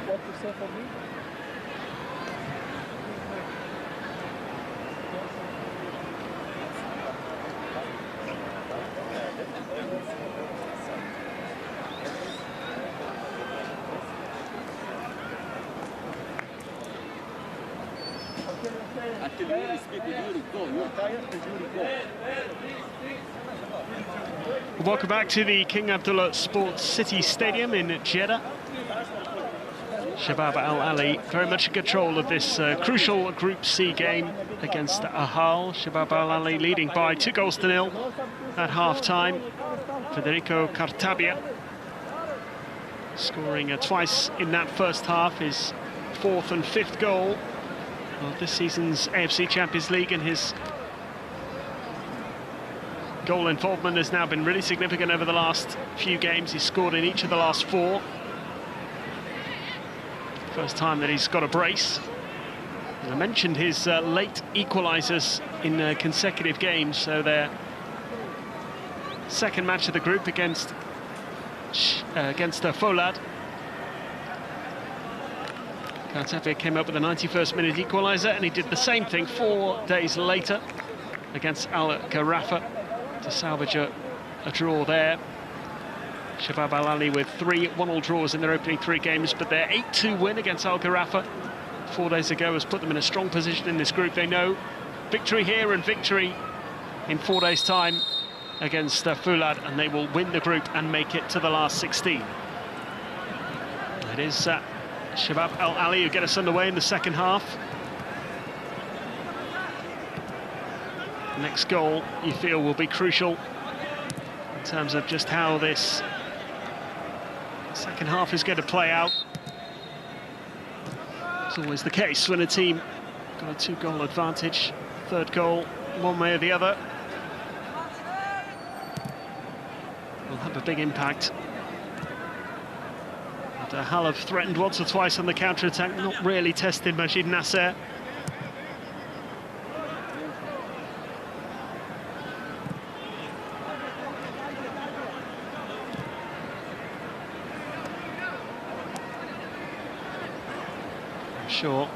What to say for me? Until you speak with you, go. You're tired, you go. Welcome back to the King Abdullah Sports City Stadium in Jeddah. Shabab Al Ahli very much in control of this crucial Group C game against Ahal. Shabab Al Ahli leading by 2-0 at half-time. Federico Cartabia scoring twice in that first half, his fourth and fifth goal of this season's AFC Champions League, and his goal involvement has now been really significant over the last few games. He's scored in each of the last four. First time that he's got a brace. And I mentioned his late equalisers in consecutive games, so their second match of the group against Folad. Cartapia came up with a 91st minute equaliser, and he did the same thing 4 days later against Al Gharafa to salvage a draw there. Shabab Al Ahli with 3 1-all draws in their opening 3 games, but their 8-2 win against Al Gharafa 4 days ago has put them in a strong position in this group. They know victory here and victory in 4 days' time against Fulad, and they will win the group and make it to the last 16. It is Shabab Al Ahli who get us underway in the second half. Next goal, you feel, will be crucial in terms of just how this second half is going to play out. It's always the case when a team got a 2-goal advantage. Third goal, one way or the other, will have a big impact. And Ahal have threatened once or twice on the counter-attack, not really tested Majid Nasser. Sure,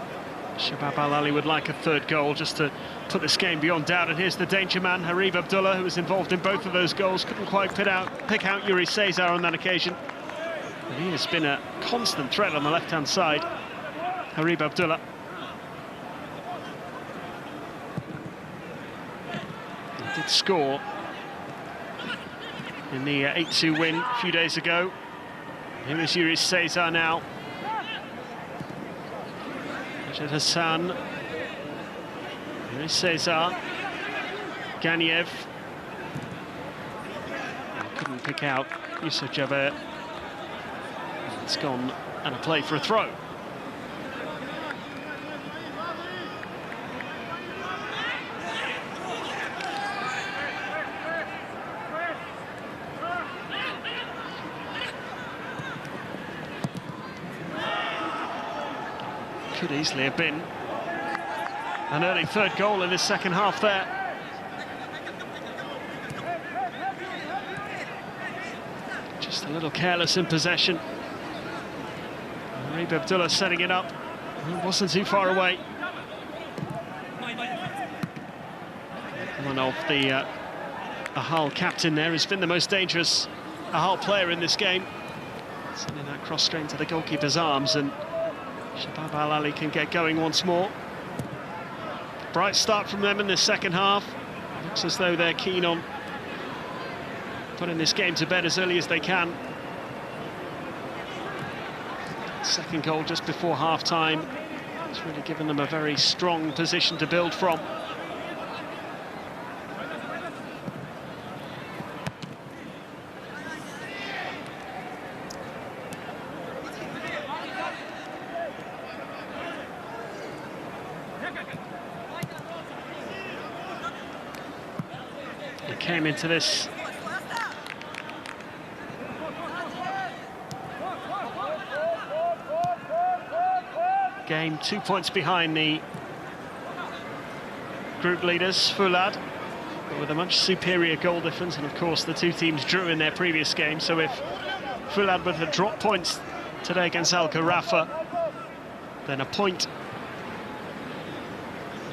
Shabab Al Ahli would like a third goal just to put this game beyond doubt. And here's the danger man, Harib Abdullah, who was involved in both of those goals. Couldn't quite pick out Yuri Cesar on that occasion. But he has been a constant threat on the left-hand side, Harib Abdullah. He did score in the 8-2 win a few days ago. Here is Yuri Cesar now. Hassan, here's Cesar, Ganiev, couldn't pick out Yusuf Jaber. It's gone and a play for a throw. Could easily have been an early third goal in this second half there. Just a little careless in possession. Shabab Abdullah setting it up. It wasn't too far away. One of the Ahal captain there has been the most dangerous Ahal player in this game. Sending that cross straight into the goalkeeper's arms, and Shabab Al Ahli can get going once more. Bright start from them in the second half. Looks as though they're keen on putting this game to bed as early as they can. Second goal just before half-time. It's really given them a very strong position to build from. They came into this game 2 points behind the group leaders, Fulad, but with a much superior goal difference, and of course the two teams drew in their previous game, so if Fulad were to drop points today against Al Gharafa, then a point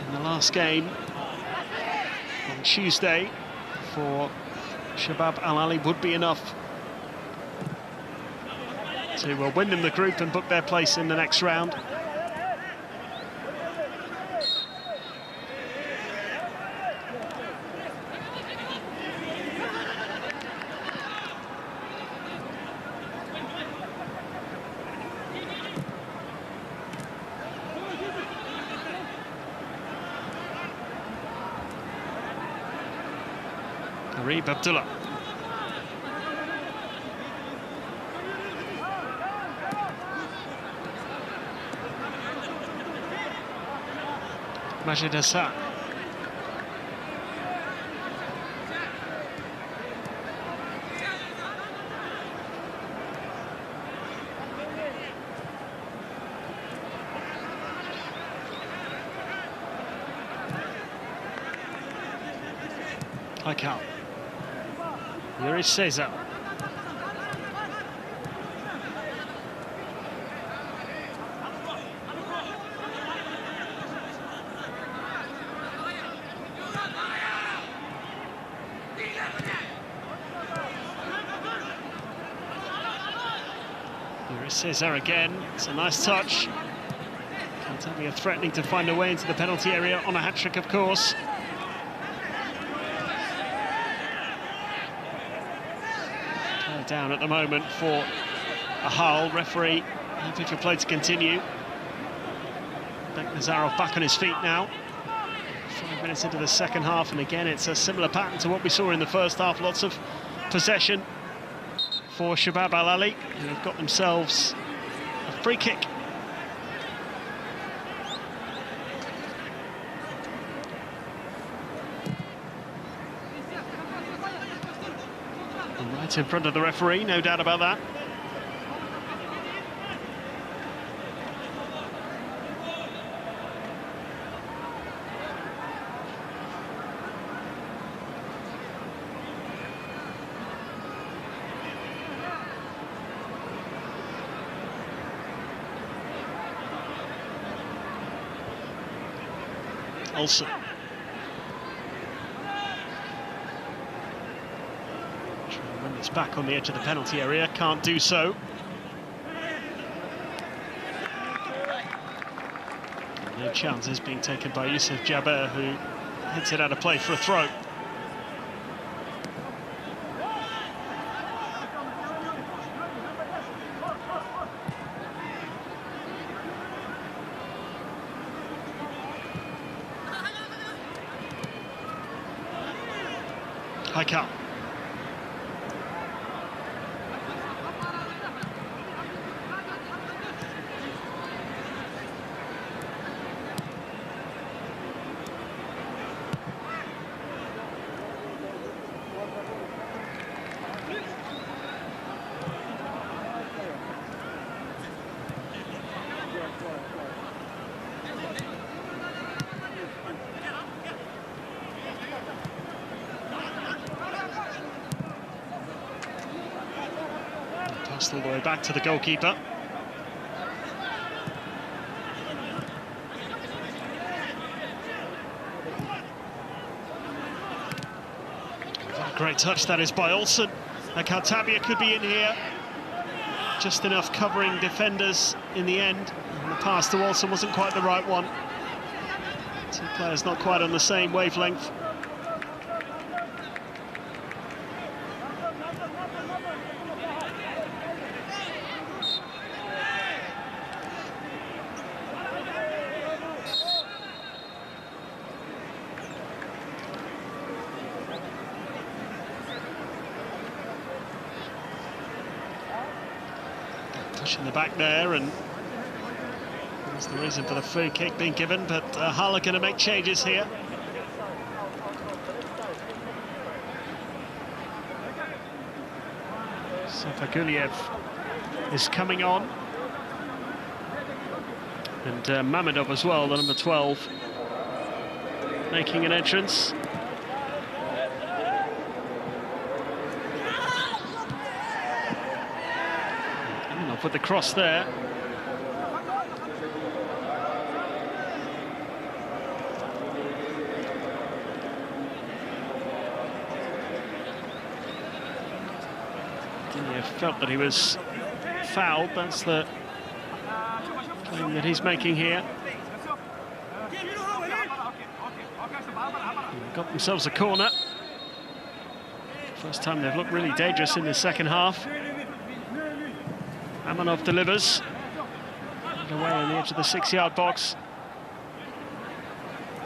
in the last game on Tuesday for Shabab Al Ahli would be enough to win them the group and book their place in the next round. Shabab Abdullah. Majid Hassan. Haikal. Here is Cesar. Here is Cesar again. It's a nice touch. Cantabria threatening to find a way into the penalty area on a hat-trick, of course. Down at the moment for Ahal. Referee happy for play to continue. Nazarov back on his feet now. 5 minutes into the second half, and again it's a similar pattern to what we saw in the first half. Lots of possession for Shabab Al Ahli, who have got themselves a free kick. Right in front of the referee, no doubt about that. Olsen. It's back on the edge of the penalty area, can't do so. No chances being taken by Yusuf Jaber, who hits it out of play for a throw. Haikal. Crossed all the way back to the goalkeeper. Great touch that is by Olsen. Khatabia could be in here. Just enough covering defenders in the end. And the pass to Olsen wasn't quite the right one. Two players not quite on the same wavelength. In the back there, and that's the reason for the free kick being given, but Ahal are going to make changes here. Safaguliev is coming on, and Mamedov as well, the number 12, making an entrance. With the cross there. He felt that he was fouled. That's the claim that he's making here. Got themselves a corner. First time they've looked really dangerous in the second half. Amanov delivers. Away on the edge of the 6-yard box.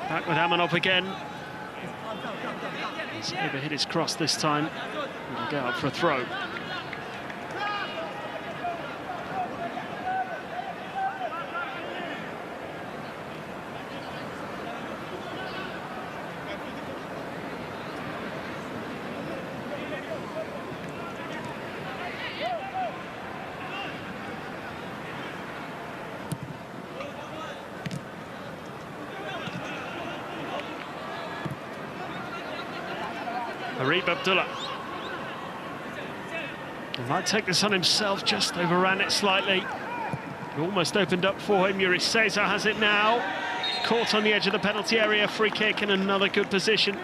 Back with Amanov again. He's overhit his cross this time. He'll go out for a throw. Abdullah. He might take this on himself, just overran it slightly. It almost opened up for him. Yuri Cesar has it now. Caught on the edge of the penalty area, free kick in another good position.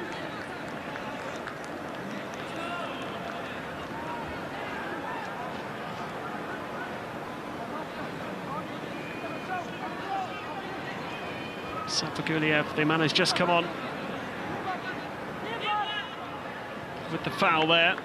Safaguliev, the man has just come on with the foul there.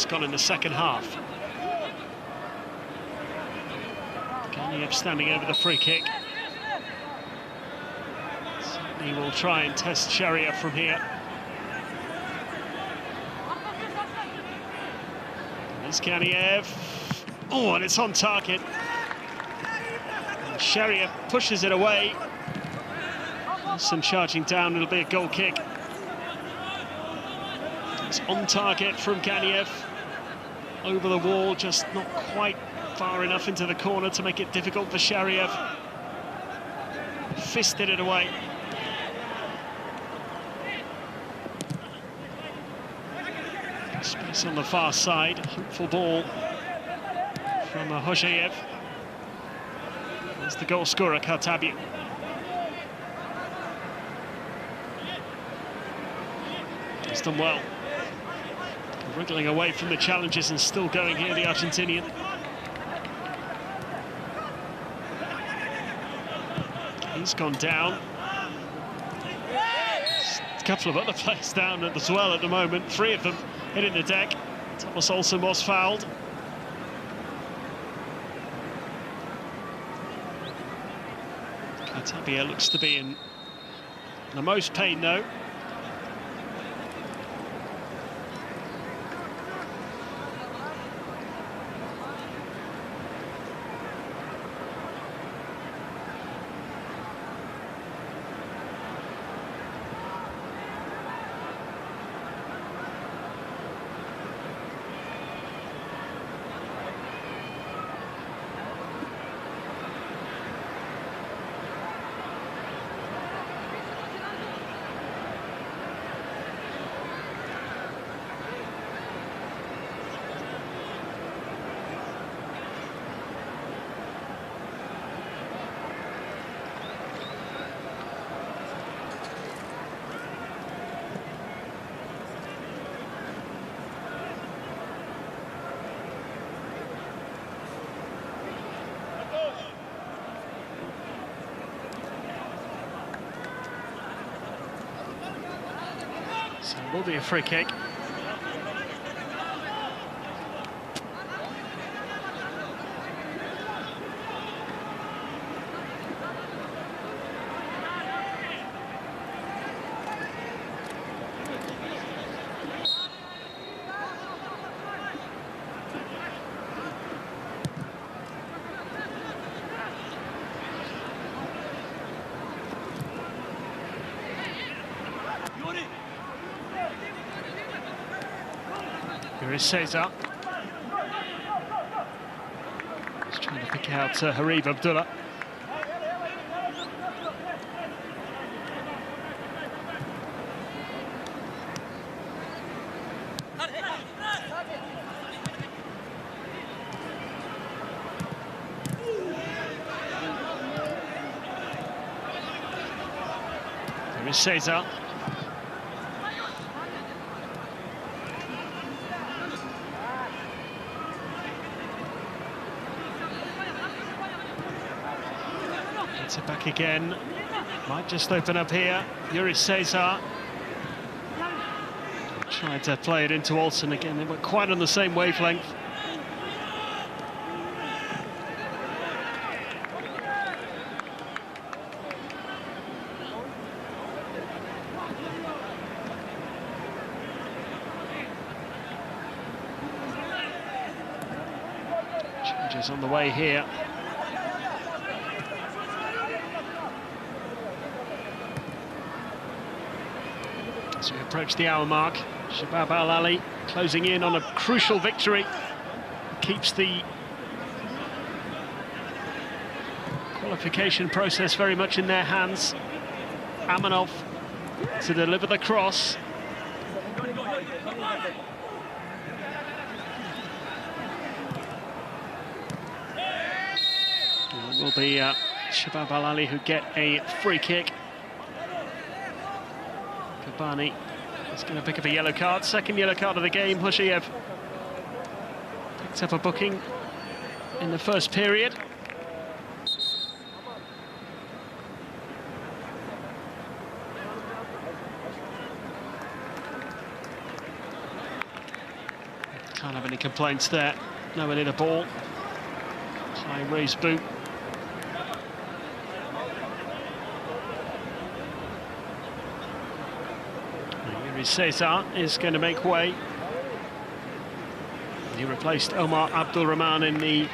Gone in the second half. Ganiev standing over the free kick. He will try and test Sharia from here. There's Ganiev. Oh, and it's on target. And Sharia pushes it away. Some charging down, it'll be a goal kick. It's on target from Ganiev. Over the wall, just not quite far enough into the corner to make it difficult for Shariev. Fisted it away. Space on the far side, hopeful ball from Hojayev. There's the goal scorer, Khatabia. He's done well. Wriggling away from the challenges and still going here, the Argentinian. He's gone down. A couple of other players down as well at the moment. 3 of them hitting the deck. Thomas Olsen was fouled. Khatabia looks to be in the most pain though. So it will be a free kick. Here is Cesar. He's trying to pick out King Abdullah. Here is Cesar. Gets it back again. Might just open up here. Yuri Cesar. Tried to play it into Olsen again. They were quite on the same wavelength. Changes on the way here. As we approach the hour mark, Shabab Al Ahli closing in on a crucial victory. Keeps the qualification process very much in their hands. Amanov to deliver the cross. It will be Shabab Al Ahli who get a free kick. Kabani is going to pick up a yellow card, second yellow card of the game. Hushiev picked up a booking in the first period. Can't have any complaints there. Nowhere near the ball. High raised boot. Cesar is going to make way. He replaced Omar Abdul Rahman in the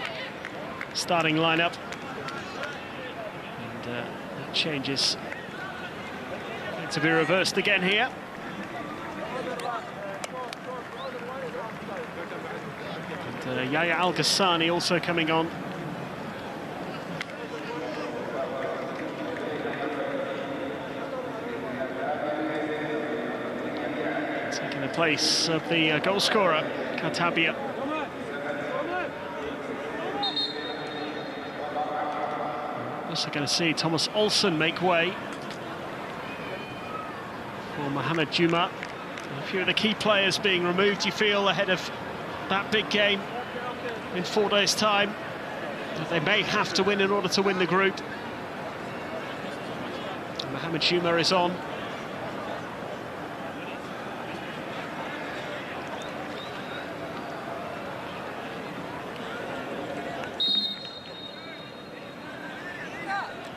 starting lineup. And that change is going to be reversed again here. And Yahya Al Ghassani also coming on. Taking the place of the goal scorer, Katabia. Also going to see Thomas Olsen make way for Mohamed Juma. A few of the key players being removed, you feel, ahead of that big game in 4 days' time that they may have to win in order to win the group. And Mohamed Juma is on.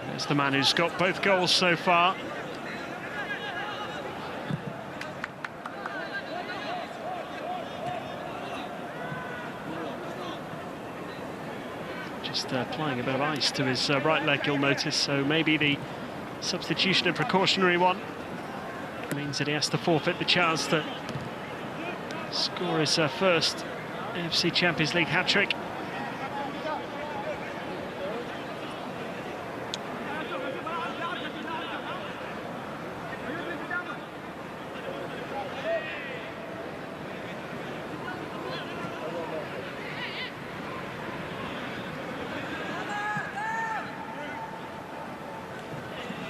There's the man who's got both goals so far. Just applying a bit of ice to his right leg, you'll notice, so maybe the substitution, a precautionary one, means that he has to forfeit the chance to score his first AFC Champions League hat-trick.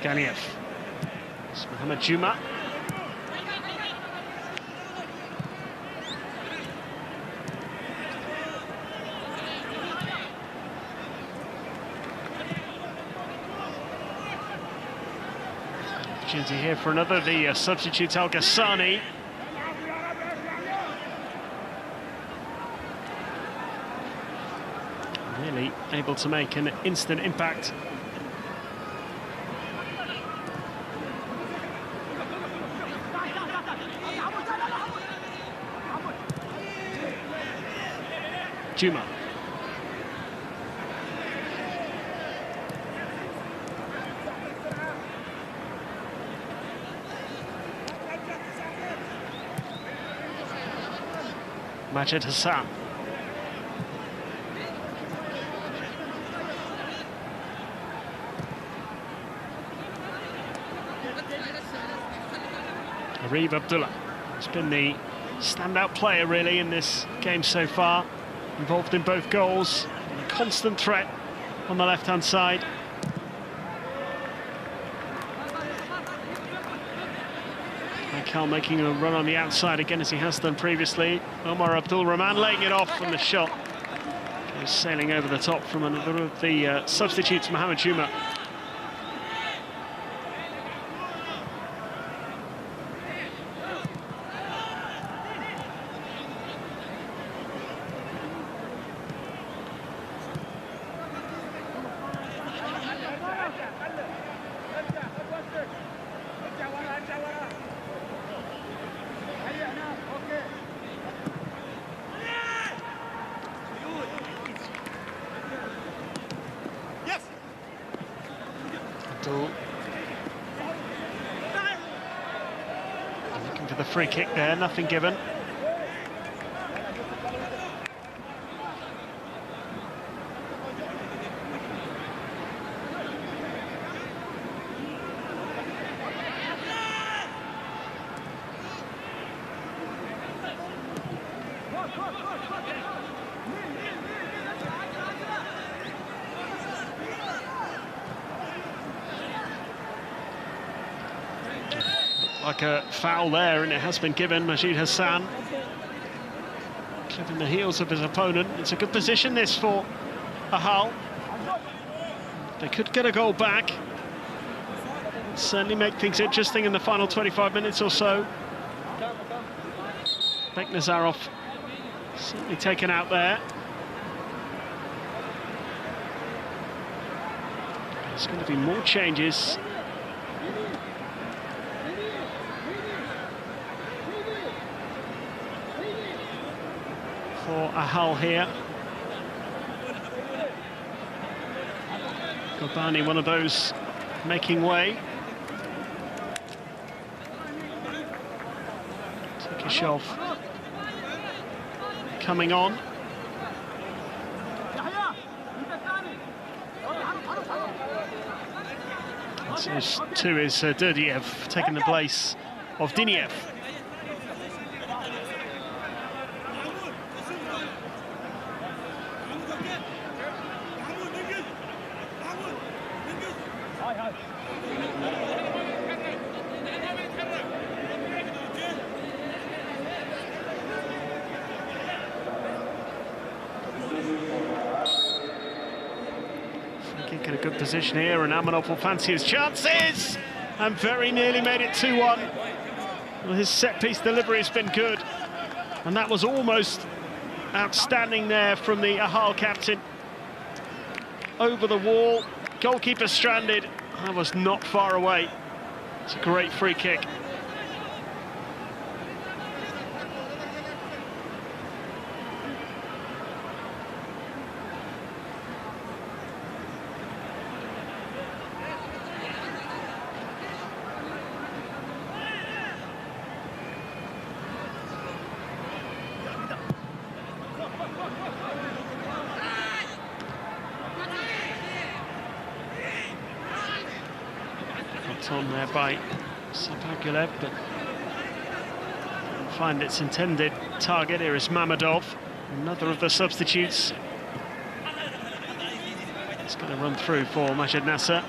Ganiev. It's Mohamed Juma. Opportunity here for another. The substitute Al Ghassani able to make an instant impact. Juma. Majid Hassan. King Abdullah has been the standout player really in this game so far, involved in both goals, a constant threat on the left-hand side. Michael making a run on the outside again as he has done previously. Omar Abdul Rahman laying it off, and the shot goes sailing over the top from another of the substitutes, Mohamed Juma. Looking for the free kick there, nothing given. Like a foul there, and it has been given. Majid Hassan clipping the heels of his opponent. It's a good position this for Ahal. They could get a goal back. Certainly make things interesting in the final 25 minutes or so. Beknazarov certainly taken out there. There's going to be more changes. For Ahal here. Gobani, one of those making way. Tikishov coming on. So two is Durdiev taking the place of Diniev. In a good position here, and Amanov will fancy his chances, and very nearly made it 2-1. Well, his set-piece delivery has been good, and that was almost outstanding there from the Ahal captain. Over the wall, goalkeeper stranded. That was not far away. It's a great free kick. On there by Sapagulev, but find its intended target. Here is Mamadov, another of the substitutes. It's going to run through for Majid Nasser.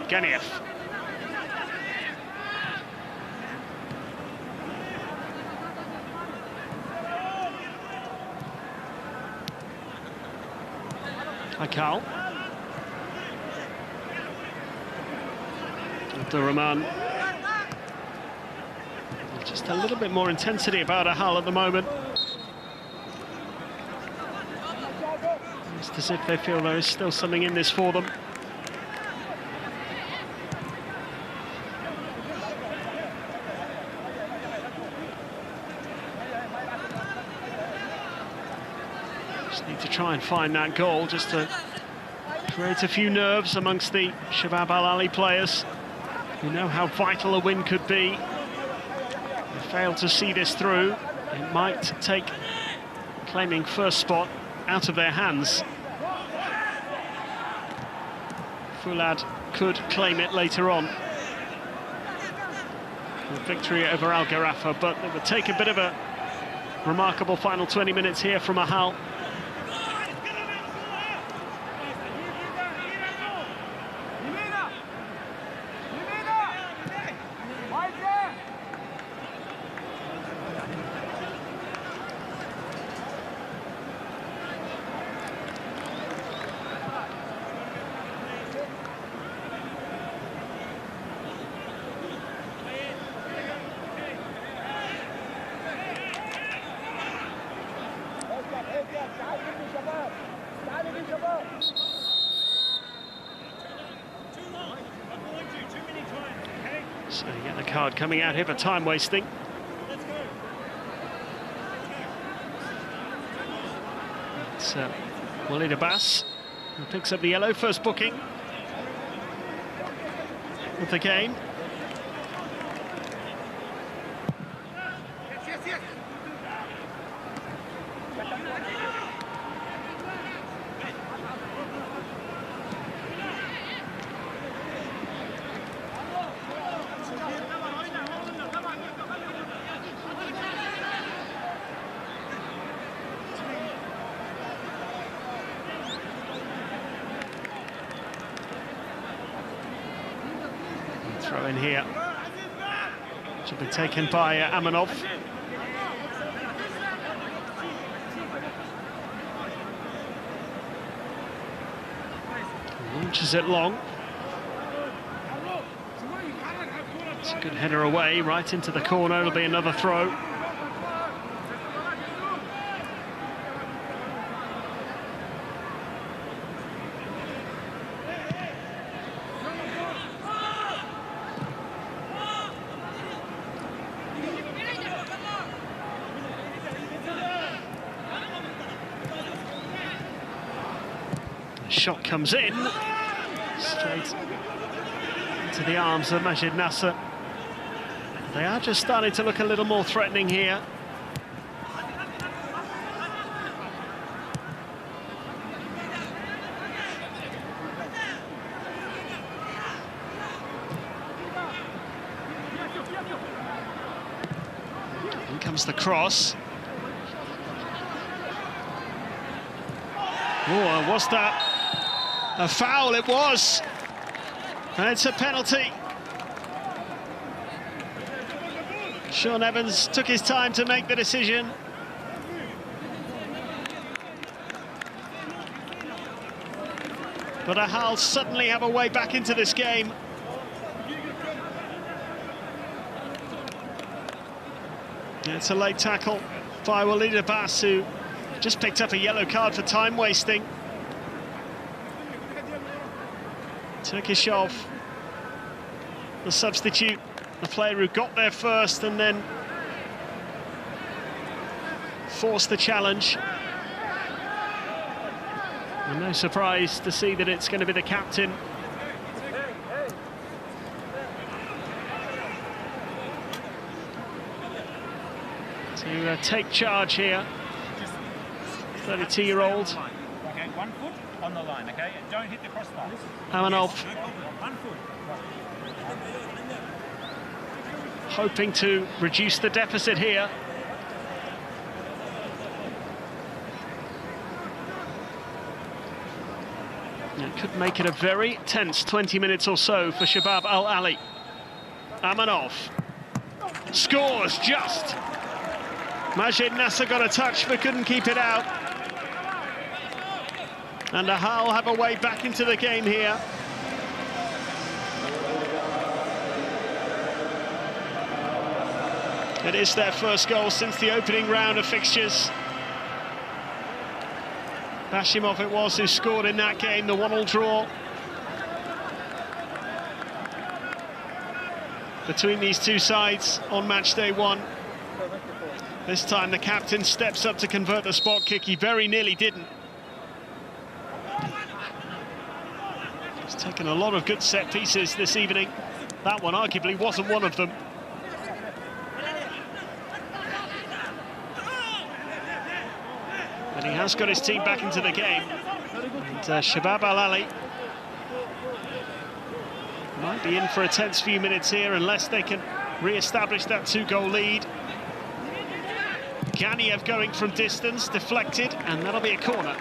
Ganiev. Akal. Abdurrahman. Just a little bit more intensity about Ahal at the moment. Just as if they feel there is still something in this for them. Just need to try and find that goal, just to create a few nerves amongst the Shabab Al Ahli players, who know how vital a win could be. They failed to see this through. It might take claiming first spot out of their hands. Fulad could claim it later on. A victory over Al Gharafa, but it would take a bit of a remarkable final 20 minutes here from Ahal. So you get the card coming out here for time wasting. It's Walid Abbas who picks up the yellow, first booking of the game. Throw in here. Should be taken by Amanov. Launches it long. It's a good header away, right into the corner. It'll be another throw. Shot comes in, straight into the arms of Majid Nasser. They are just starting to look a little more threatening here. In comes the cross. Oh, was that a foul? It was. And it's a penalty. Sean Evans took his time to make the decision. But Ahal suddenly have a way back into this game. It's a late tackle by Walid Abbas, who just picked up a yellow card for time wasting. Turkishov, the substitute, the player who got there first and then forced the challenge. And no surprise to see that it's going to be the captain. To take charge here. 32-year-old. Okay, 1 foot on the line, okay? And don't hit the crossbar. Amanov. Yes. 1 foot. Hoping to reduce the deficit here. It could make it a very tense 20 minutes or so for Shabab Al Ahli. Amanov scores just. Majid Nasser got a touch but couldn't keep it out. And Ahal have a way back into the game here. It is their first goal since the opening round of fixtures. Bashimov it was who scored in that game, the 1-1 draw between these two sides on match day 1. This time the captain steps up to convert the spot kick. He very nearly didn't. He's taken a lot of good set pieces this evening. That one arguably wasn't one of them. But he has got his team back into the game. And Shabab Al Ahli might be in for a tense few minutes here unless they can re-establish that 2-goal lead. Ganiev going from distance, deflected, and that'll be a corner.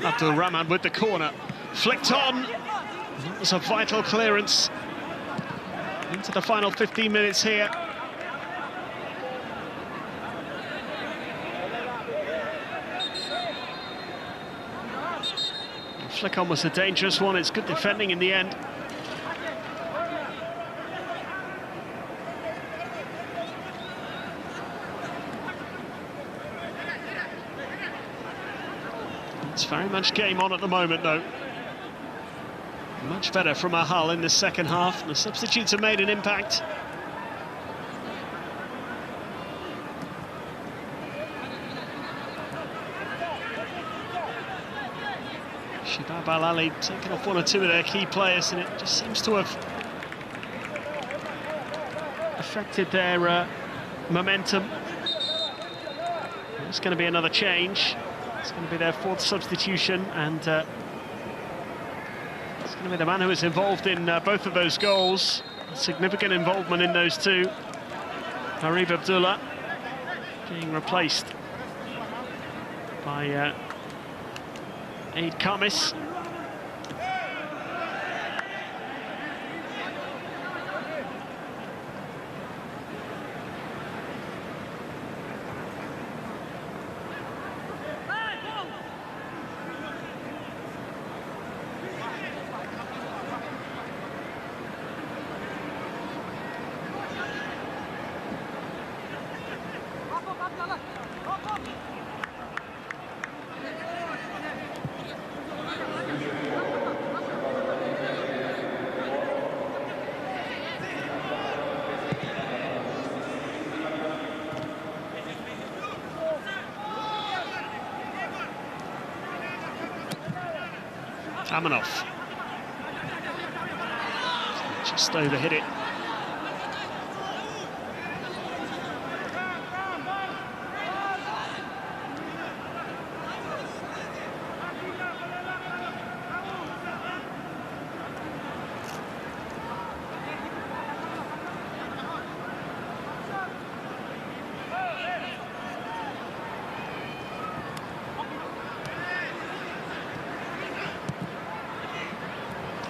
Abdul Rahman with the corner, flicked on. That was a vital clearance into the final 15 minutes here. The flick on was a dangerous one. It's good defending in the end. It's very much game on at the moment, though. Much better from Ahal in the second half. The substitutes have made an impact. Shabab Al Ahli taking off 1 or 2 of their key players, and it just seems to have affected their momentum. There's going to be another change. It's going to be their 4th substitution, and it's going to be the man who was involved in both of those goals. Significant involvement in those two. King Abdullah being replaced by Eid Kamis. Amanov just overhit it.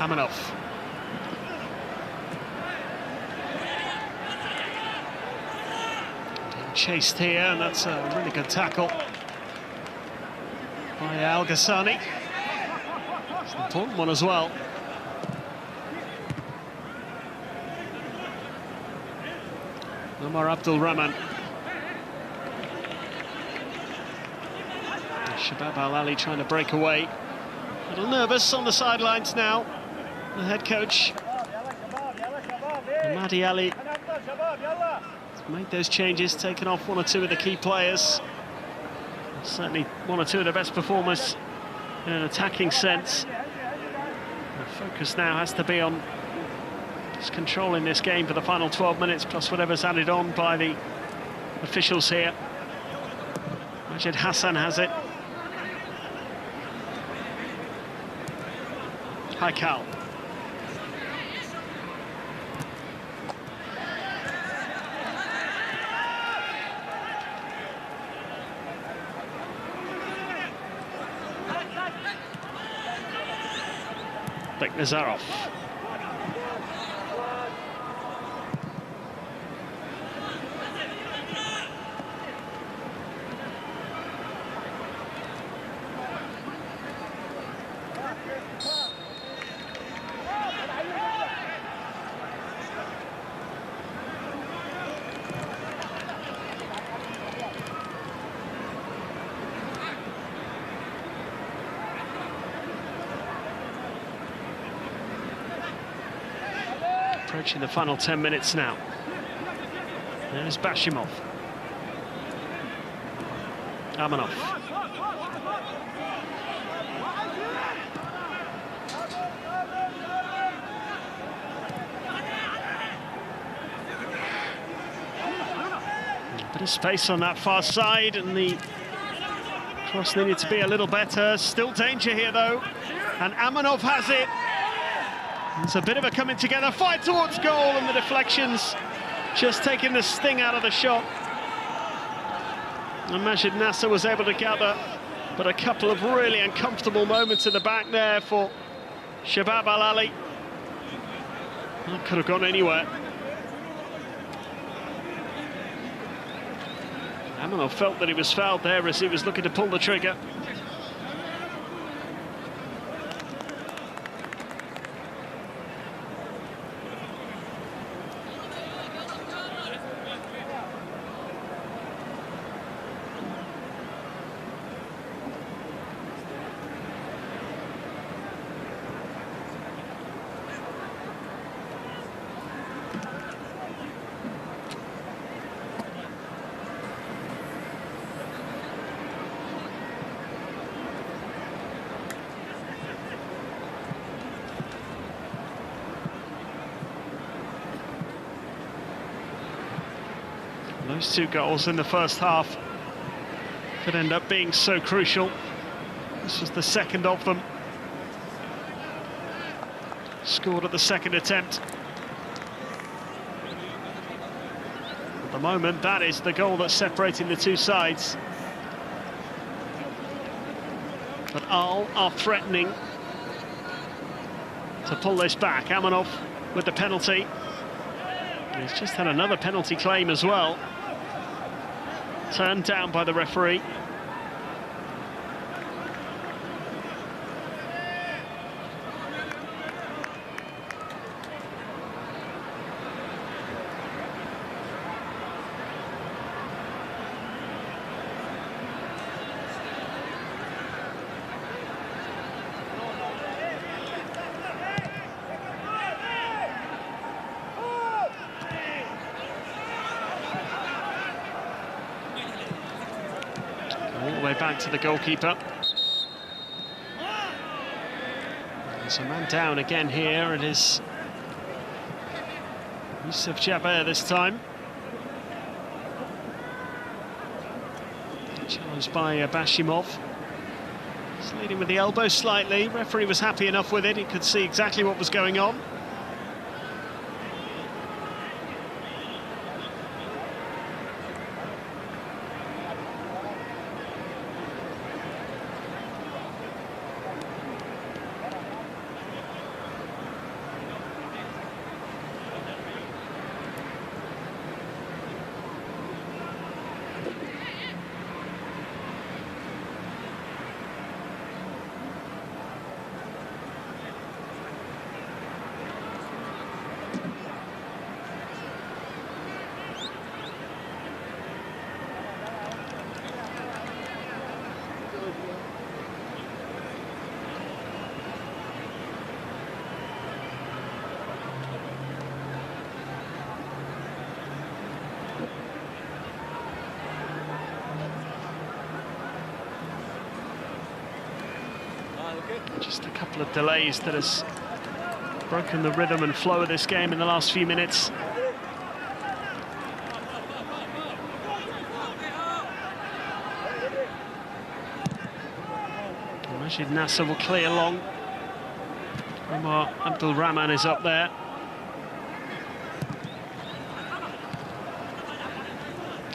Amanov. Chased here, and that's a really good tackle by Al Ghassani. It's an important one as well. Omar Abdul Rahman. Shabab Al Ahli trying to break away. A little nervous on the sidelines now, the head coach. Mahdi Ali made those changes, taken off one or two of the key players. Certainly one or two of the best performers in an attacking sense. The focus now has to be on just controlling this game for the final 12 minutes, plus whatever's added on by the officials here. Majid Hassan has it. Haikal. Nazarov. Approaching the final 10 minutes now. There's Bashimov. Amanov. A bit of space on that far side, and the cross needed to be a little better. Still danger here, though. And Amanov has it. It's a bit of a coming together fight towards goal, and the deflections just taking the sting out of the shot. And Majid Nasser was able to gather, but a couple of really uncomfortable moments at the back there for Shabab Al Ahli. That could have gone anywhere. Amanov felt that he was fouled there as he was looking to pull the trigger. Those two goals in the first half could end up being so crucial. This was the second of them. Scored at the second attempt. At the moment, that is the goal that's separating the two sides. But Al are threatening to pull this back. Amanov with the penalty. He's just had another penalty claim as well. Turned down by the referee. All the way back to the goalkeeper. There's a man down again here. It is Yusuf Jaber this time. Challenged by Bashimov. He's leading with the elbow slightly. Referee was happy enough with it. He could see exactly what was going on. Just a couple of delays that has broken the rhythm and flow of this game in the last few minutes. Rashid Nasser will clear long. Omar Abdul Rahman is up there.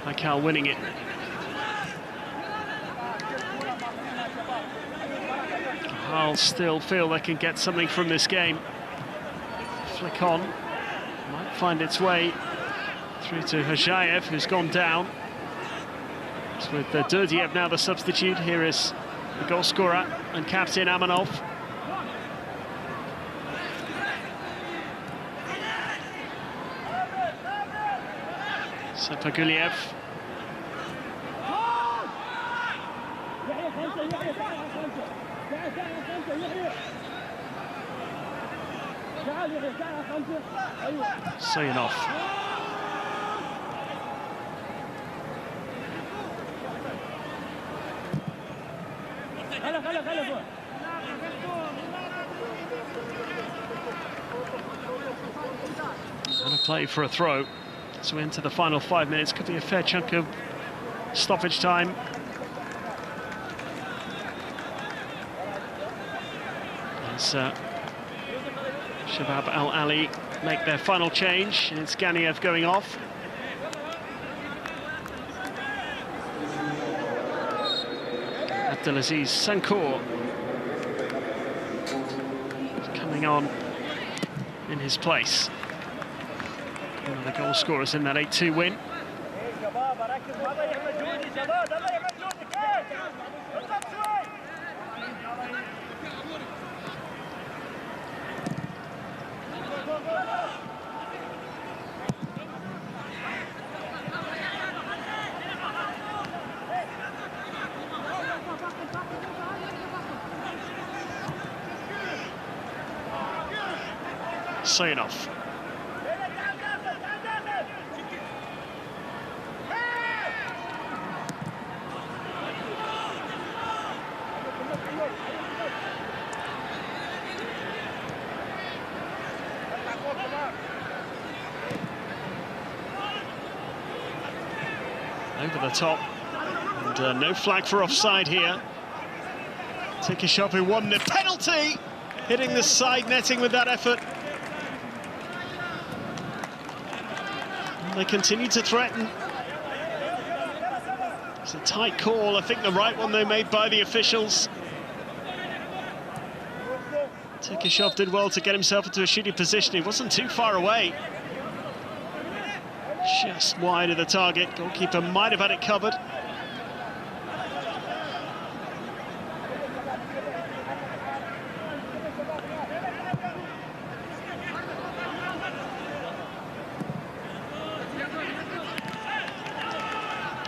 Haikal winning it. Ahal still feel they can get something from this game. Flick on. Might find its way through to Hajayev, who's gone down. It's with Durdiev now the substitute. Here is the goal scorer and captain Amanov. Sepaguliev. Sayinov. And a play for a throw. So we enter the final 5 minutes. Could be a fair chunk of stoppage time. As Shabab Al Ahli make their final change, and it's Ganiev going off. Abdelaziz Sankour coming on in his place. One of the goal scorers in that 8-2 win. Sayinov. Over the top, and no flag for offside here. Tikishov, who won the penalty, hitting the side netting with that effort. They continue to threaten. It's a tight call, I think the right one though made by the officials. Tikishov did well to get himself into a shooting position. He wasn't too far away. Just wide of the target. Goalkeeper might have had it covered.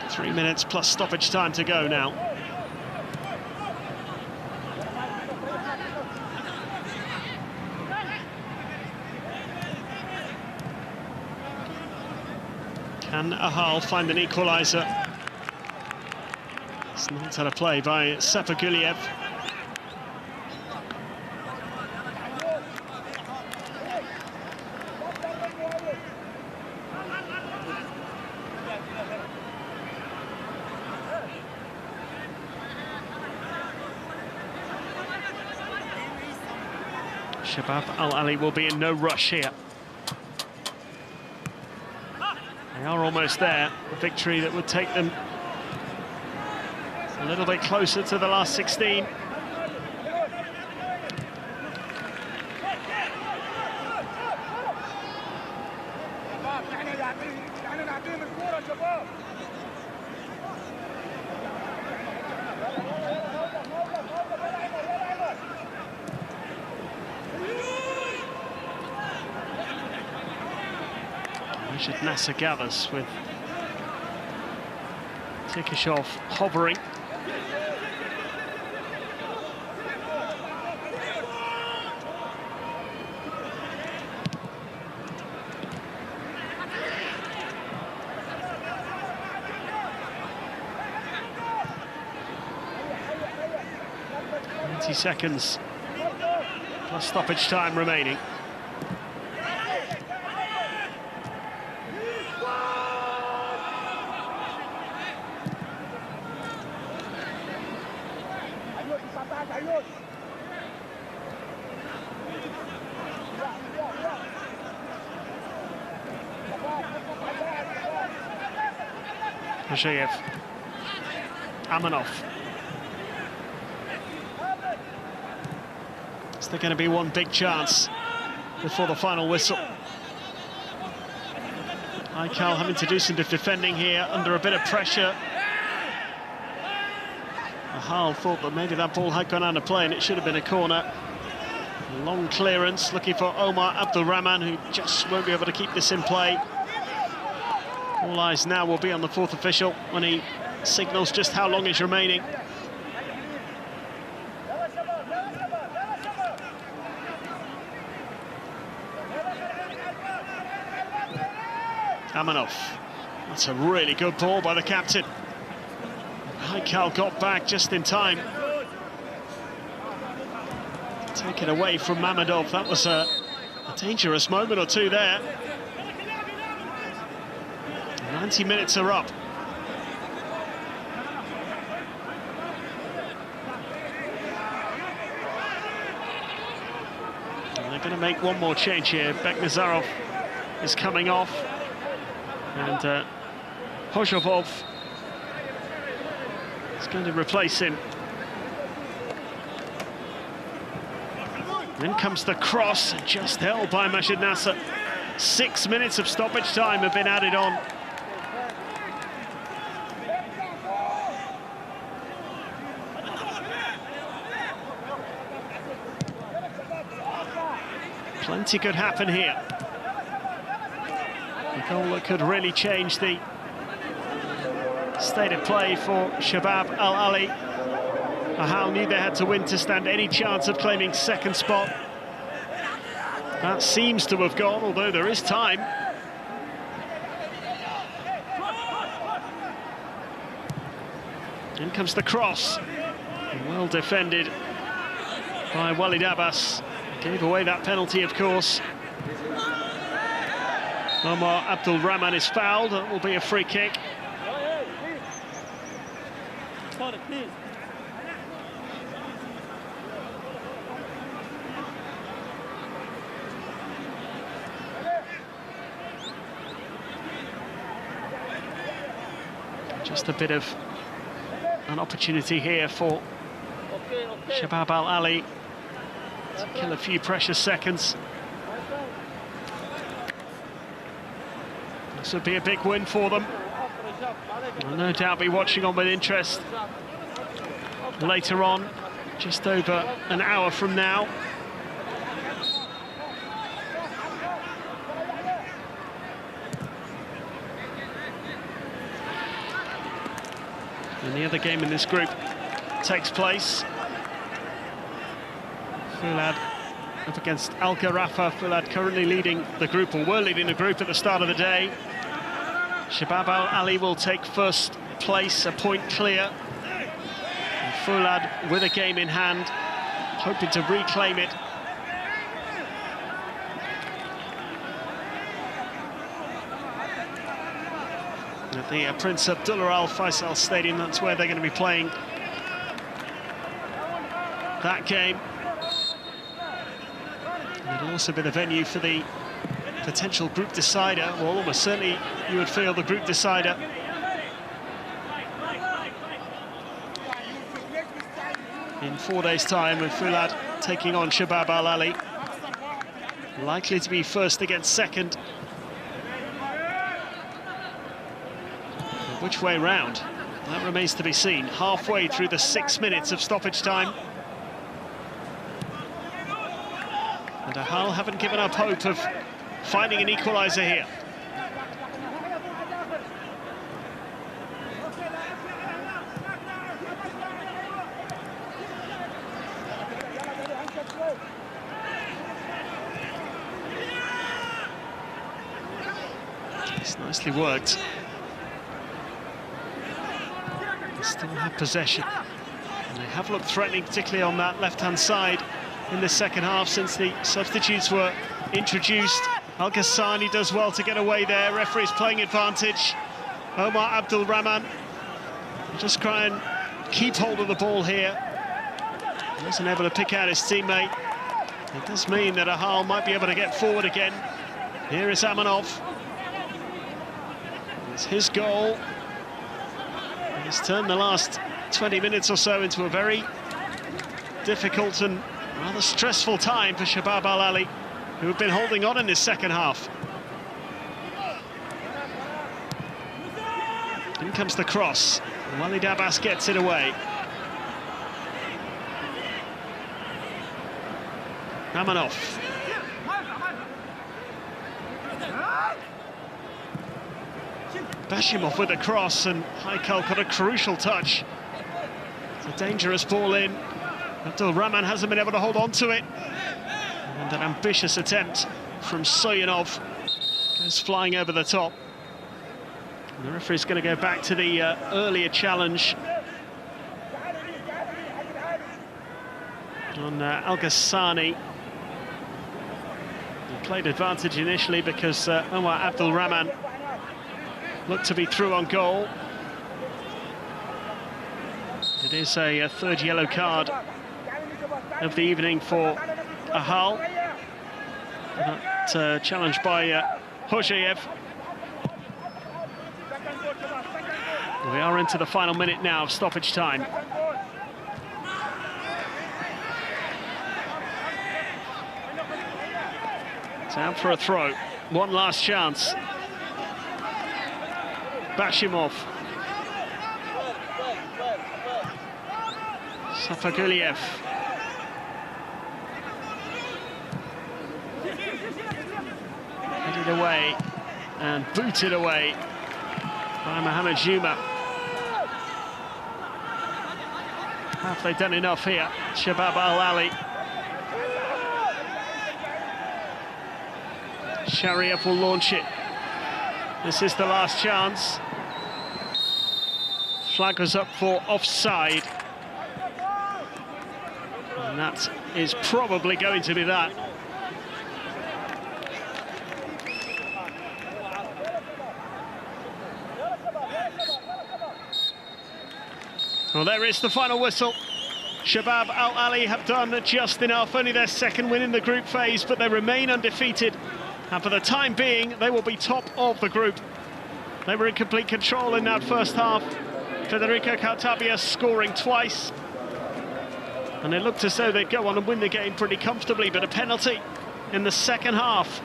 Three minutes plus stoppage time to go now. Can Ahal find an equaliser? It's not had a play by Sepaguliev. Shabab Al Ahli will be in no rush here. They are almost there. A victory that would take them a little bit closer to the last 16. Nasser gathers with Tikishov hovering. Seconds plus stoppage time remaining. Pachev, Amanov. Is there going to be one big chance before the final whistle? Ahal having to do some defending here under a bit of pressure. Ahal thought that maybe that ball had gone out of play and it should have been a corner. Long clearance, looking for Omar Abdulrahman, who just won't be able to keep this in play. All eyes now will be on the fourth official when he signals just how long is remaining. Amanov. That's a really good ball by the captain. Ahal got back just in time. Take it away from Mamadov. That was a dangerous moment or two there. 90 minutes are up. And they're going to make one more change here. Beknazarov is coming off. And Hozhovov is going to replace him. Then comes the cross, just held by Majid Nasser. 6 minutes of stoppage time have been added on. Plenty could happen here. A goal that could really change the state of play for Shabab Al Ahli. Ahal knew they had to win to stand any chance of claiming second spot. That seems to have gone, although there is time. In comes the cross. Well defended by Walid Abbas. Gave away that penalty, of course. Omar Abdulrahman is fouled. That will be a free kick. Just a bit of an opportunity here for Shabab Al Ahli to kill a few precious seconds. This would be a big win for them. I'll no doubt be watching on with interest later on, just over an hour from now. And the other game in this group takes place. Fulad up against Al Gharafa. Fulad currently leading the group, or were leading the group at the start of the day. Shabab Al Ahli will take first place, a point clear. And Fulad with a game in hand, hoping to reclaim it. At the Prince Abdullah Al Faisal Stadium, that's where they're going to be playing that game. It'll also be the venue for the potential group decider. Well, almost certainly you would feel the group decider. In 4 days' time, with Fulad taking on Shabab Al Ahli. Likely to be first against second. Which way round? That remains to be seen. Halfway through the 6 minutes of stoppage time. And Ahal haven't given up hope of finding an equaliser here. It's nicely worked. They still have possession. And they have looked threatening, particularly on that left-hand side. in the second half since the substitutes were introduced. Al Ghassani does well to get away there. Referee's playing advantage. Omar Abdul Rahman just try and keep hold of the ball here. He wasn't able to pick out his teammate. It does mean that Ahal might be able to get forward again. Here is Amanov. It's his goal. He's turned the last 20 minutes or so into a very difficult and rather stressful time for Shabab Al Ahli, who have been holding on in this second half. In comes the cross. Walid Abbas gets it away. Amanov. Bashimov with a cross, and Haikal got a crucial touch. It's a dangerous ball in. Abdul Rahman hasn't been able to hold on to it. And an ambitious attempt from Soyanov goes flying over the top. And the referee's going to go back to the earlier challenge on Al Ghassani. He played advantage initially because Omar Abdul Rahman looked to be through on goal. It is a third yellow card of the evening for Ahal. That challenge by Hojayev. We are into the final minute now of stoppage time. It's out for a throw. One last chance. Bashimov. Safaguliev. Headed away and booted away by Mohamed Juma. Have they done enough here? Shabab Al Ahli. Shariev will launch it. This is the last chance. Flag was up for offside. And that is probably going to be that. Well, there is the final whistle. Shabab Al Ahli have done just enough, only their second win in the group phase, but they remain undefeated. And for the time being, they will be top of the group. They were in complete control in that first half. Federico Caltabia scoring twice. And it looked as though they'd go on and win the game pretty comfortably, but a penalty in the second half,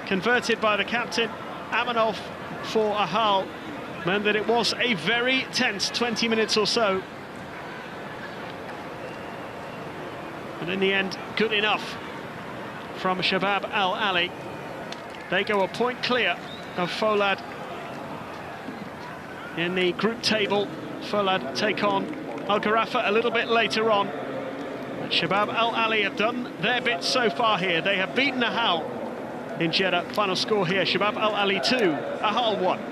converted by the captain, Amanov, for Ahal, meant that it was a very tense 20 minutes or so. But in the end, good enough from Shabab Al Ahli. They go a point clear of Folad in the group table. Folad take on Al Gharafa a little bit later on. But Shabab Al Ahli have done their bit so far here. They have beaten Ahal in Jeddah. Final score here, Shabab Al Ahli 2, Ahal 1.